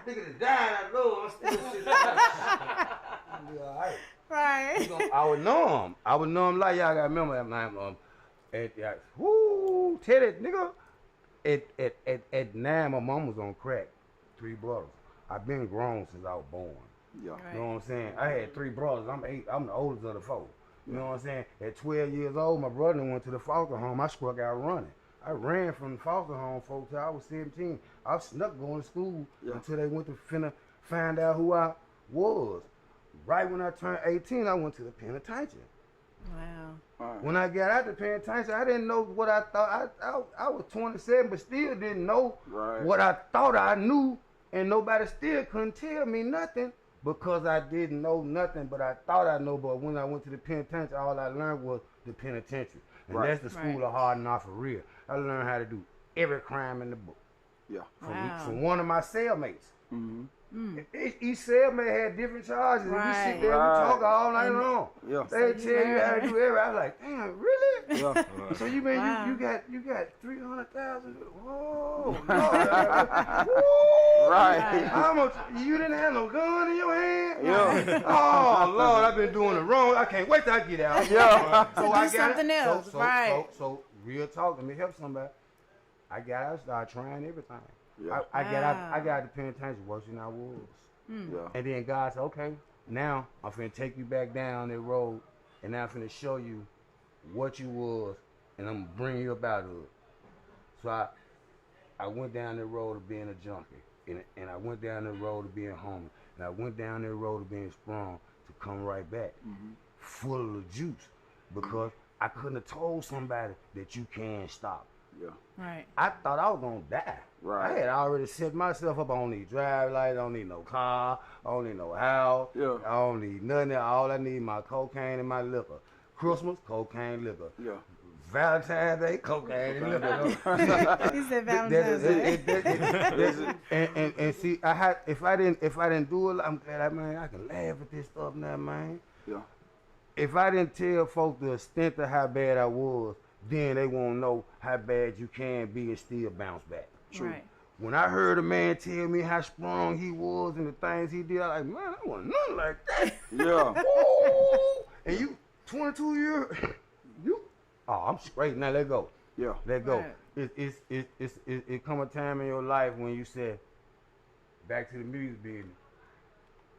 Nigga is dying. I know. I'm still sitting there. I'll be all right. Right. I would know him. I would know him like y'all gotta remember that night. Woo, Teddy, nigga. At 9, my mom was on crack. 3 brothers. I've been grown since I was born. Yeah. Right. You know what I'm saying? I had 3 brothers. I'm 8. I'm the oldest of the 4. You know what I'm saying? At 12 years old, my brother went to the foster home. I struck out running. I ran from the foster home, folks, till I was 17. I snuck going to school until they went to find out who I was. Right when I turned 18, I went to the penitentiary. Wow. When I got out the penitentiary, I didn't know what I thought. I was 27, but still didn't know Right. what I thought I knew, and nobody still couldn't tell me nothing because I didn't know nothing, but I thought I know. But when I went to the penitentiary, all I learned was the penitentiary, and Right. that's the school Right. of hard enough for real. I learned how to do every crime in the book Yeah. Wow. from one of my cellmates. Mm-hmm. Each cellmate had different charges, and we Right. sit there Right. and we talk all night And- long. Yeah. They tell you how to do everything. I was like, damn, really? Yeah. So you mean Wow. you got 300,000? Whoa, Lord. Woo. Right. How much? You didn't have no gun in your hand? Yeah. Oh Lord, I've been doing it wrong. I can't wait till I get out. Yeah. So do I got something it. else, right. So real talk. Let me help somebody. I got out, started trying everything. Yeah. I got out. I Wow. got out the penitentiary worse than I was. Yeah. And then God said, okay, now I'm finna take you back down that road, and now I'm finna show you what you was, and I'm gonna bring you up out of it. So I went down the road of being a junkie, and I went down the road of being homeless, and I went down the road of being sprung to come right back, full of the juice, because I couldn't have told somebody that you can't stop. Yeah. Right. I thought I was gonna die. Right. I had already set myself up. I don't need drive light. I don't need no car. I don't need no house. Yeah. I don't need nothing. All I need my cocaine and my liquor. Christmas, cocaine, liquor. Yeah. Valentine's Day, cocaine and liquor. He said Valentine's Day. And see, if I didn't do it, I'm glad I can laugh at this stuff now, man. Yeah. If I didn't tell folks the extent of how bad I was, then they won't know how bad you can be and still bounce back. Right. When I heard a man tell me how strong he was and the things he did, I was like, man, I want nothing like that. Yeah. Woo! And you, 22 years, you, oh, I'm straight now. Let go. Yeah. Let go. Right. It come a time in your life when you say, back to the music business,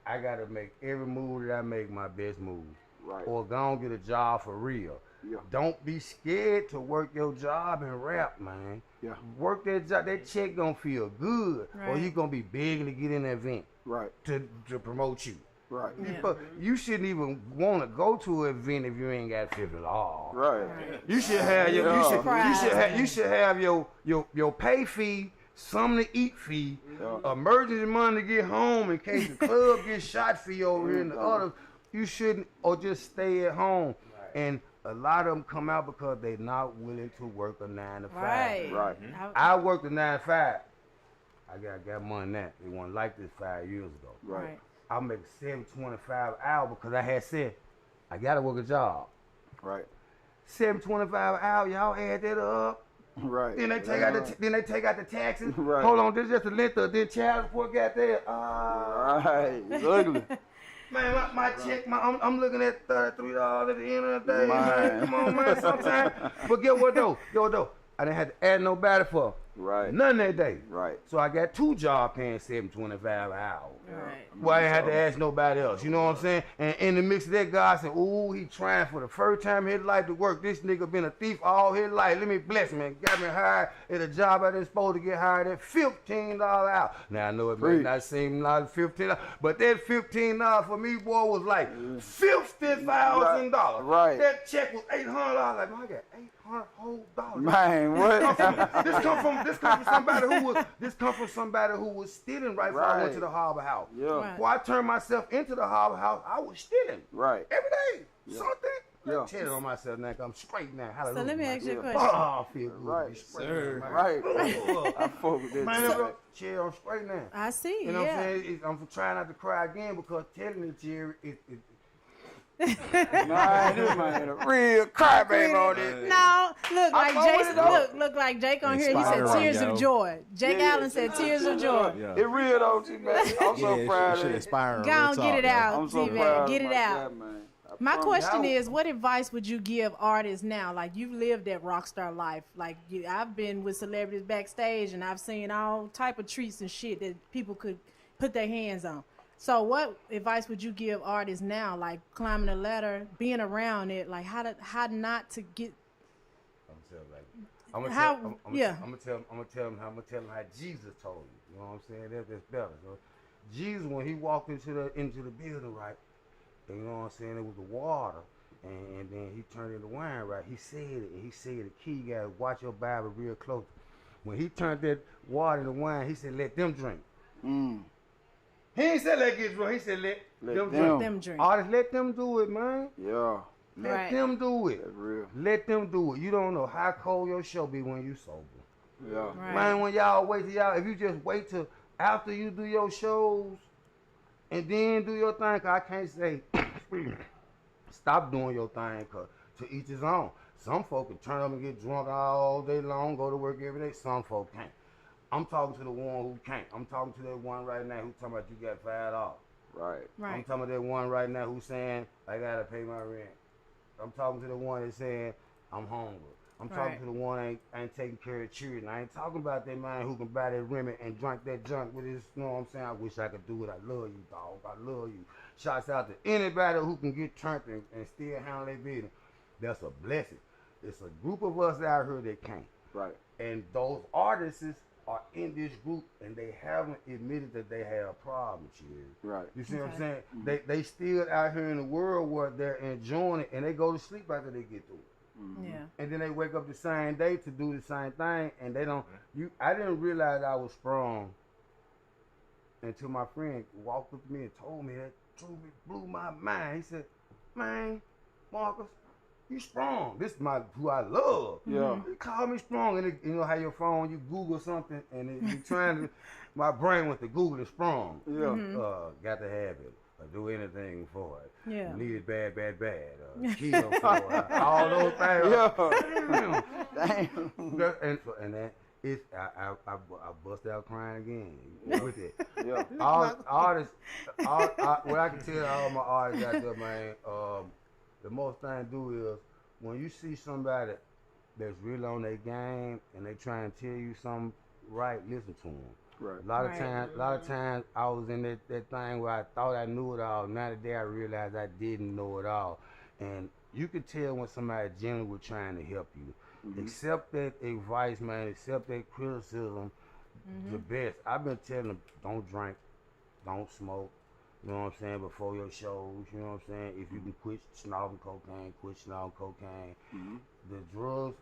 I gotta make every move that I make my best move. Right. Or go and get a job for real. Yeah. Don't be scared to work your job and rap, man. Yeah. Work that job. That check gonna feel good. Or Right. you gonna be begging to get in the event Right. to promote you. Right. Yeah. You shouldn't even want to go to an event if you ain't got $50. Right. You should have your Yeah. you should have your pay fee, something to eat fee, Yeah. emergency money to get home in case the club gets shot fee over here and the others. You shouldn't, or just stay at home. And a lot of them come out because they're not willing to work a 9 to 5. Right. Right. I worked a 9 to 5. I got money in that. It wasn't like this 5 years ago. Right. I make $7.25 an hour because I had said I gotta work a job. Right. $7.25 an hour, y'all add that up. Right. Then they take out the taxes. Right. Hold on, this is just the length of this child support got there. Right. It's ugly. Man, my check, I'm looking at $33 at the end of the day, man. Come on, man, sometimes. But get what though? I didn't have to add nobody for Right. none that day. Right. So I got 2 jobs paying $7.25 an hour. Right. Well, I ain't had to ask nobody else. You know what I'm saying? And in the mix of that, God said, ooh, he trying for the first time in his life to work. This nigga been a thief all his life. Let me bless him and got me hired at a job I didn't supposed to get hired at $15 an hour. Now, I know it may not seem like $15, but that $15 for me, boy, was like $50,000. Right. That check was $800. Like, man, I got $800 whole dollars. Man, what? This come from somebody who was stealing right before I went to the Harbor House. Yeah. Right. Before I turned myself into the Harbor House, I was stealing Right. every day. Something. Yeah. I'm telling on myself now, 'cause I'm straight now. Hallelujah. So let me ask you a Yeah. question. Oh, I feel good. Right. To be straight, Sir. man. Right. Oh, I fuck with that. man, too. Jerry, I'm straight now. I see. You know what I'm yeah. saying? I'm trying not to cry again because telling it, Jerry, Man, this man a real crybaby on this. No, look like I'm over Jason. it, though. Look like Jake on here. He said Inspiring, tears yo. of joy. Jake Yeah. Allen said tears of joy. Yeah. It real though, T-Man. I'm so proud Should of it. inspire. Go on, get it out, I'm so T-Man. proud. Get it of my out. guy, man. I My promise. question is, what advice would you give artists now? Like, you've lived that rock star life. Like, I've been with celebrities backstage, and I've seen all type of treats and shit that people could put their hands on. So, what advice would you give artists now? Like climbing a ladder, being around it, like how not to get. I'm gonna How- tell yeah. I'm gonna tell him how Jesus told you. You know what I'm saying? That's better. So Jesus, when he walked into the building, right? And you know what I'm saying? It was the water, and then he turned into wine, right? He said it, and he said the key. You gotta watch your Bible real close. When he turned that water into wine, he said, "Let them drink." He ain't said let get drunk. He said let them drink. Them drink. Artists, let them do it, man. Yeah. Let Right. them do it. That's real. Let them do it. You don't know how cold your show be when you sober. Yeah. Right. Man, when y'all wait till y'all, if you just wait till after you do your shows and then do your thing, 'cause I can't say stop doing your thing, 'cause to each his own. Some folk can turn up and get drunk all day long, go to work every day. Some folk can't. I'm talking to the one who can't. I'm talking to that one right now who talking about you got $5. Right. I'm Right. talking about that one right now who's saying I gotta pay my rent. I'm talking to the one that's saying I'm hungry. I'm talking Right. to the one ain't taking care of children. I ain't talking about that man who can buy that Remy and drink that junk with his, you know what I'm saying? I wish I could do it. I love you, dog. I love you. Shouts out to anybody who can get turned and still handle their business. That's a blessing. It's a group of us out here that can't. Right. And those artists are in this group and they haven't admitted that they have problems here. Right. You see what I'm Okay. saying? They still out here in the world where they're enjoying it and they go to sleep after they get through it. Yeah. And then they wake up the same day to do the same thing and they don't I didn't realize I was strong until my friend walked up to me and told me that truly blew my mind. He said, "Man, Marcus, you strong. This is who I love." Yeah. He called me strong, and you know how your phone, you Google something, and you trying to. My brain went to Google it strong. Yeah. Got to have it. Do anything for it. Yeah. Need it bad. Kill for it. All those things. Yeah. Damn. And that is, I bust out crying again with it. Yeah. All artists, what I can tell all my artists out there, man, the most thing to do is when you see somebody that's really on their game and they trying to tell you something right, listen to them. Right. A lot of times I was in that thing where I thought I knew it all. Now today I realized I didn't know it all. And you could tell when somebody genuinely trying to help you. Accept that advice, man. Accept that criticism. The best. I've been telling them, don't drink, don't smoke. You know what I'm saying? Before your shows, you know what I'm saying? If you can quit snorting cocaine, quit snorting cocaine. The drugs,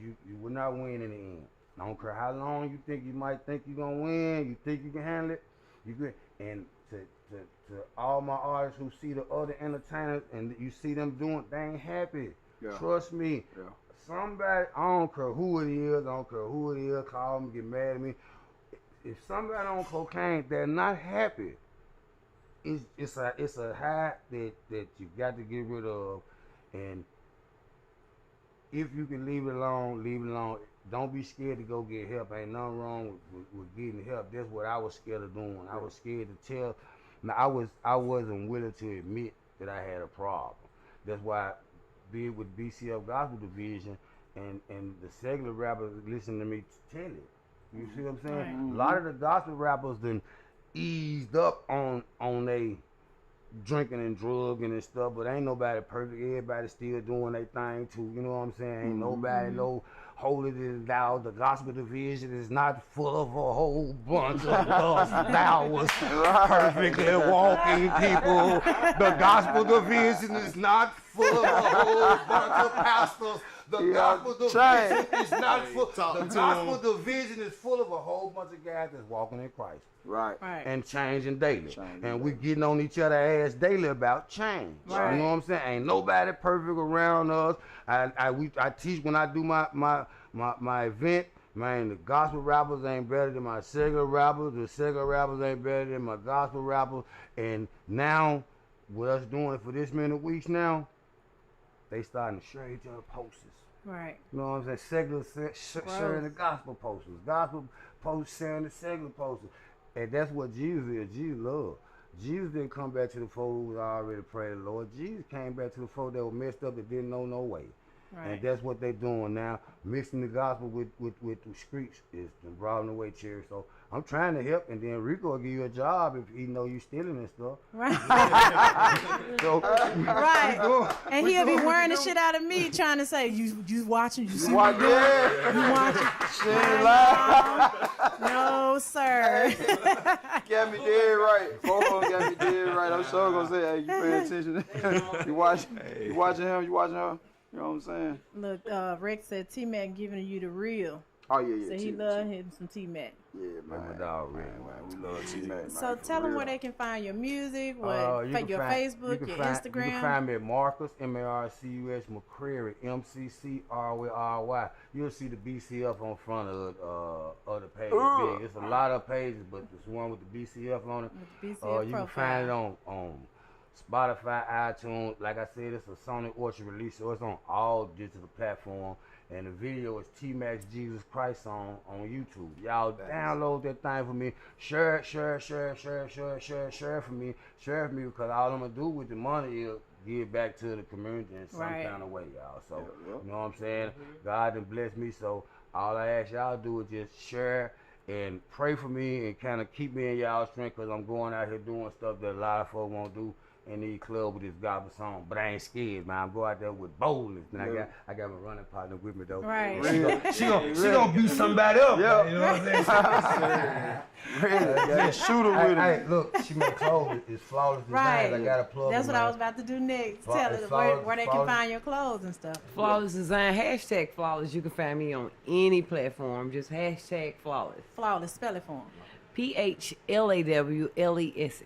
you will not win in the end. I don't care how long you think you might think you're gonna win, you think you can handle it, you good. And to all my artists who see the other entertainers and you see them doing, they ain't happy. Yeah. Trust me. Yeah. Somebody, I don't care who it is, call me, get mad at me. If somebody on cocaine, they're not happy. It's a high that you got to get rid of, and if you can leave it alone, leave it alone. Don't be scared to go get help. Ain't nothing wrong with getting help. That's what I was scared of doing. I was scared to tell. Now I wasn't willing to admit that I had a problem. That's why I be with BCF Gospel Division and the secular rappers listen to me tell it. You see what I'm saying? Right. A lot of the gospel rappers then eased up on they drinking and drugging and stuff, but ain't nobody perfect. Everybody still doing their thing too. You know what I'm saying? Ain't nobody no holier than thou. The gospel division is not full of a whole bunch of us thou was perfectly walking people. The gospel division is not full of a whole bunch of pastors. The gospel division is not full. The gospel division is full of a whole bunch of guys that's walking in Christ. Right. And changing daily. And we getting on each other's ass daily about change. Right. You know what I'm saying? Ain't nobody perfect around us. I teach when I do my event, man, the gospel rappers ain't better than my secular rappers. The secular rappers ain't better than my gospel rappers. And now, with us doing it for this many weeks now, they starting to share each other posters. Right. You know what I'm saying? Secular sharing the gospel posters. Gospel posts sharing the secular posters. And that's what Jesus is. Jesus loved. Jesus didn't come back to the folk who was already praying the Lord. Jesus came back to the folk that were messed up that didn't know no way. Right. And that's what they're doing now. Mixing the gospel with the streets is brought them away, Cherry. So I'm trying to help, and then Rico will give you a job if he know you stealing and stuff. Right. So, Right. And he'll be worrying the shit out of me, trying to say, you watching, you see What? me doing? Yeah. You watching? Shit, lie. No, sir. Got me dead right. Both of them got me dead right. I'm sure gonna say, hey, you pay attention. You watching him? You watching her? You know what I'm saying? Look, Rex said T-Mac giving you the real. Oh yeah. So he T-Mac. love him some T-Mac. Yeah, man. my dog, man, we love T-Mac. Man, So for tell them real. where they can find your music, You your can Facebook, your Instagram. You can find me at Marcus, M-A-R-C-U-S, McCreary, M-C-C-R-Y. You'll see the BCF on front of the page. Big. It's a lot of pages, but this one with the BCF on it. With the BCF you profile. can find it on Spotify, iTunes. Like I said, it's a Sonic Orchard release, so it's on all digital platforms. And the video is T-Mac's Jesus Christ song on YouTube. Y'all download that thing for me. Share it for me. Share it for me, because all I'm going to do with the money is give back to the community in some kind of way, y'all. So, you know what I'm saying? God done blessed me, so all I ask y'all to do is just share and pray for me and kind of keep me in y'all's strength, because I'm going out here doing stuff that a lot of folks won't do in these clubs with this gospel song. But I ain't scared, man. I'm going out there with boldness. And I got my running partner with me, though. Right. She gonna beat somebody up. Yeah. You know what I'm saying? Really, shooter with him. Hey, look, she made clothes. It's flawless designs. Right. I got a plug. That's what I was about to do next. Tell It's it flawless, where they can flawless. find your clothes and stuff. Flawless Design, hashtag Flawless. You can find me on any platform. Just hashtag Flawless. Flawless, spell it for them. PHLAWLESS.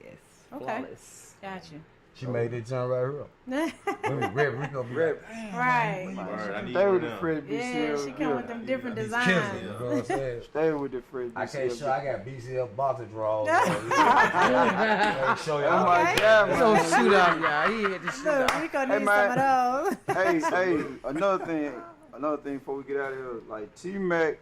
Okay. Flawless. Gotcha. She made that jump right here. Red Rico be like, Right. Word, I need Stay one with of the them. Fred Yeah, BCL. she come with them different you designs. know what I'm saying? Stay with the Fred BCL. I can't show. I got BCF boxer drawers. I show Oh y'all. my God, man. So shoot off, y'all. He had to shoot Look, off. we gonna Hey, need man. some of those. hey, another thing before we get out of here, like T-Mac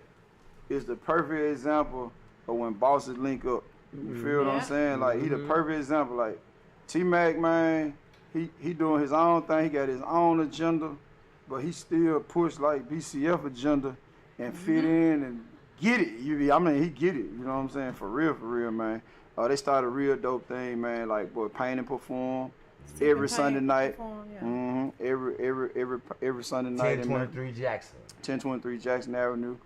is the perfect example of when bosses link up. You feel what I'm Yeah. saying? Like he the perfect example. Like T-Mac, man, he doing his own thing. He got his own agenda. but he still pushed like BCF agenda and fit in and get it. I mean, he get it. You know what I'm saying? For real, man. They started a real dope thing, man. Like, boy, paint and perform every Sunday night. Every Sunday night. 1023 Jackson. 1023 Jackson Avenue.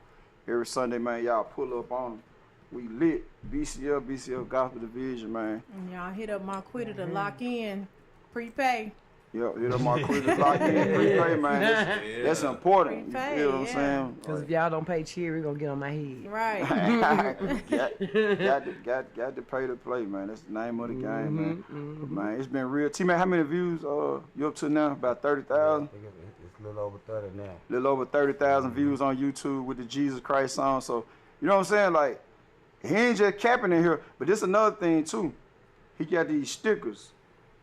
Every Sunday, man. Y'all pull up on them. We lit. BCF Gospel Division, man. And y'all hit up Marquita to lock in, prepay. Yep, hit up Marquita, lock in, prepay, man. That's important. Prepay, you feel what I'm saying? Because if y'all don't pay Cherry, gonna get on my head. Right. got to pay to play, man. That's the name of the game, man. Man, it's been real. T-Man, how many views you up to now? About 30,000? It's a little over 30 now. Little over 30,000 views on YouTube with the Jesus Christ song. So, you know what I'm saying? Like, he ain't just capping in here, but this another thing, too. He got these stickers.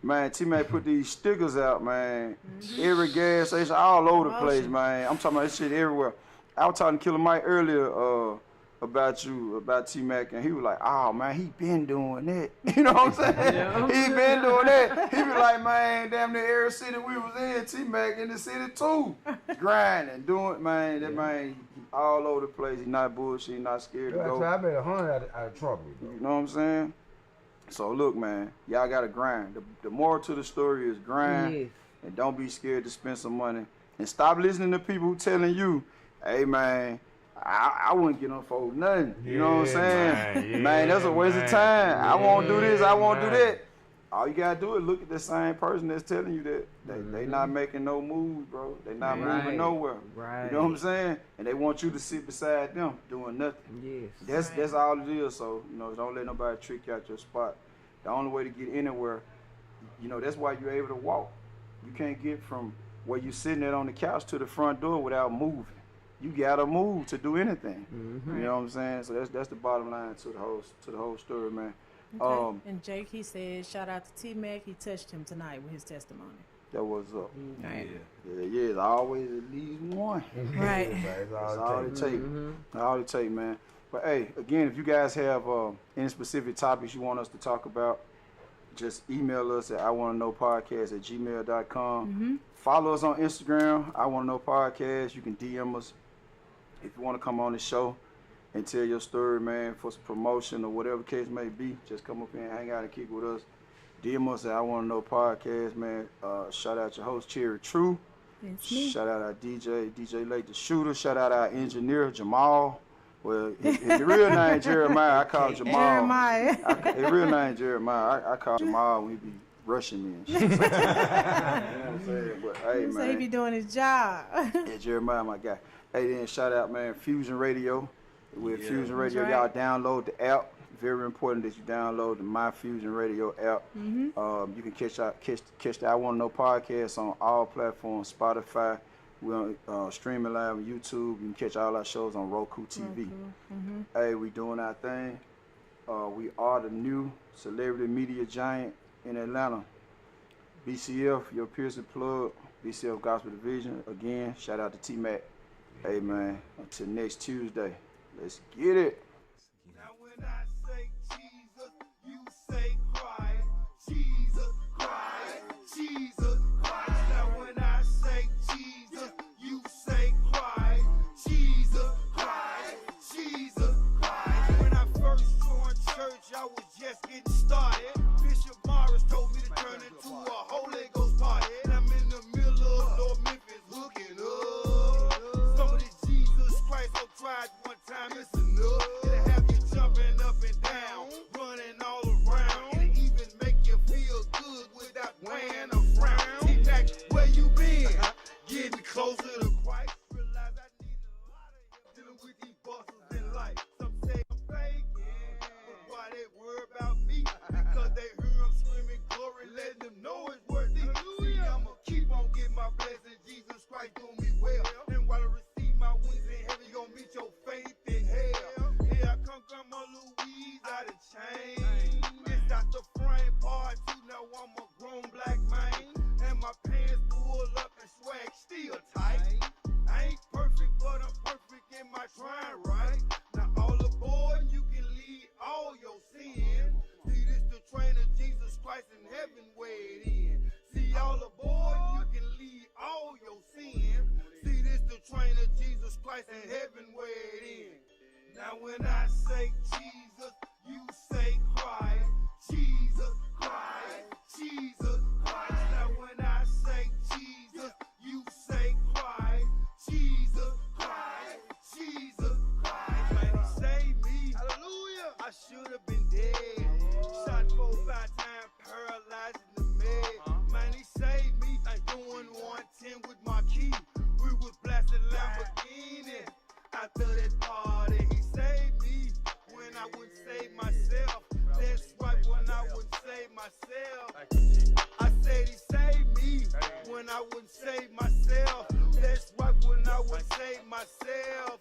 Man, T-Mac put these stickers out, man. Every gas station, all over the place, man. I'm talking about this shit everywhere. I was talking to Killer Mike earlier about T-Mac, and he was like, oh, man, he been doing that. You know what I'm saying? Yeah. He been doing that. He be like, man, damn near every city we was in, T-Mac in the city, too. Grinding, doing, man, that man, all over the place. He not bullshit, he not scared to go. I made 100 out of trouble, bro. You know what I'm saying? So look, man, y'all gotta grind. The moral to the story is grind, Yes. and don't be scared to spend some money. And stop listening to people who telling you, hey, man, I wouldn't get on for nothing. You know what I'm saying? Man, that's a waste of time. I won't do this, I won't do that. All you gotta do is look at the same person that's telling you that they not making no moves, bro. They not moving nowhere. Right. You know what I'm saying? And they want you to sit beside them doing nothing. Yes. That's all it is. So, you know, don't let nobody trick you out your spot. The only way to get anywhere, you know, that's why you're able to walk. You can't get from where you're sitting at on the couch to the front door without moving. You gotta move to do anything. You know what I'm saying? So that's the bottom line to the whole story, man. Okay. And Jake, he said, shout out to T-Mac. He touched him tonight with his testimony. That was up. Right. Yeah, it's always at least one. Right. That's all it take. All it take, man. But hey, again, if you guys have any specific topics you want us to talk about, just email us at iwantoknowpodcast@gmail.com. Follow us on Instagram, I Want to Know Podcast. You can DM us if you want to come on the show and tell your story, man, for some promotion or whatever case may be. Just come up here and hang out and kick with us. DM us at I Want to Know Podcast, man. Shout out your host, Cherry True. It's me. Shout out our DJ Lake the Shooter. Shout out our engineer, Jamal. Well, his real name Jeremiah. I call Jamal. Jeremiah. His real name Jeremiah. I call Jamal when he be rushing me and shit. You know what I'm saying? But hey, He say he man. be doing his job. Yeah, Jeremiah, my guy. Hey, then shout out, man, Fusion Radio. With Fusion Radio, right. y'all download the app. Very important that you download the My Fusion Radio app. You can catch the I Want to Know podcast on all platforms, Spotify. We're streaming live on YouTube. You can catch all our shows on Roku TV. Hey, we doing our thing. We are the new celebrity media giant in Atlanta. BCF, your piercing plug. BCF Gospel Division. Again, shout out to T-Mac. Hey, man, until next Tuesday. Let's get it. Now when I say Jesus, you say Christ. Jesus Christ. Jesus Christ. Now when I say Jesus, you say Christ. Jesus Christ. Jesus Christ. When I first joined church, I was just getting started. Bishop Morris told me to turn into a Holy Ghost party. And I'm in the middle of North Memphis hooking up. Some of this Jesus Christ I tried one time, it's enough. It'll have you jumping up and down, running all around. It'll even make you feel good without wearing a frown. T-Mac, where you been? Getting closer to Christ. Realize I need a lot of help dealing with these bosses in life. Some say I'm faking, but why they worry about me? Because they hear I'm screaming glory, letting them know it's worthy. See, I'ma keep on getting my blessing. Jesus Christ doing me well. And while I receive my wings in heaven, you gon' meet your faith in hell. Yeah, I save myself.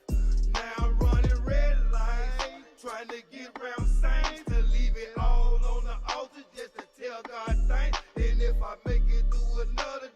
Now I'm running red lights, trying to get round saints to leave it all on the altar just to tell God thanks. And if I make it through another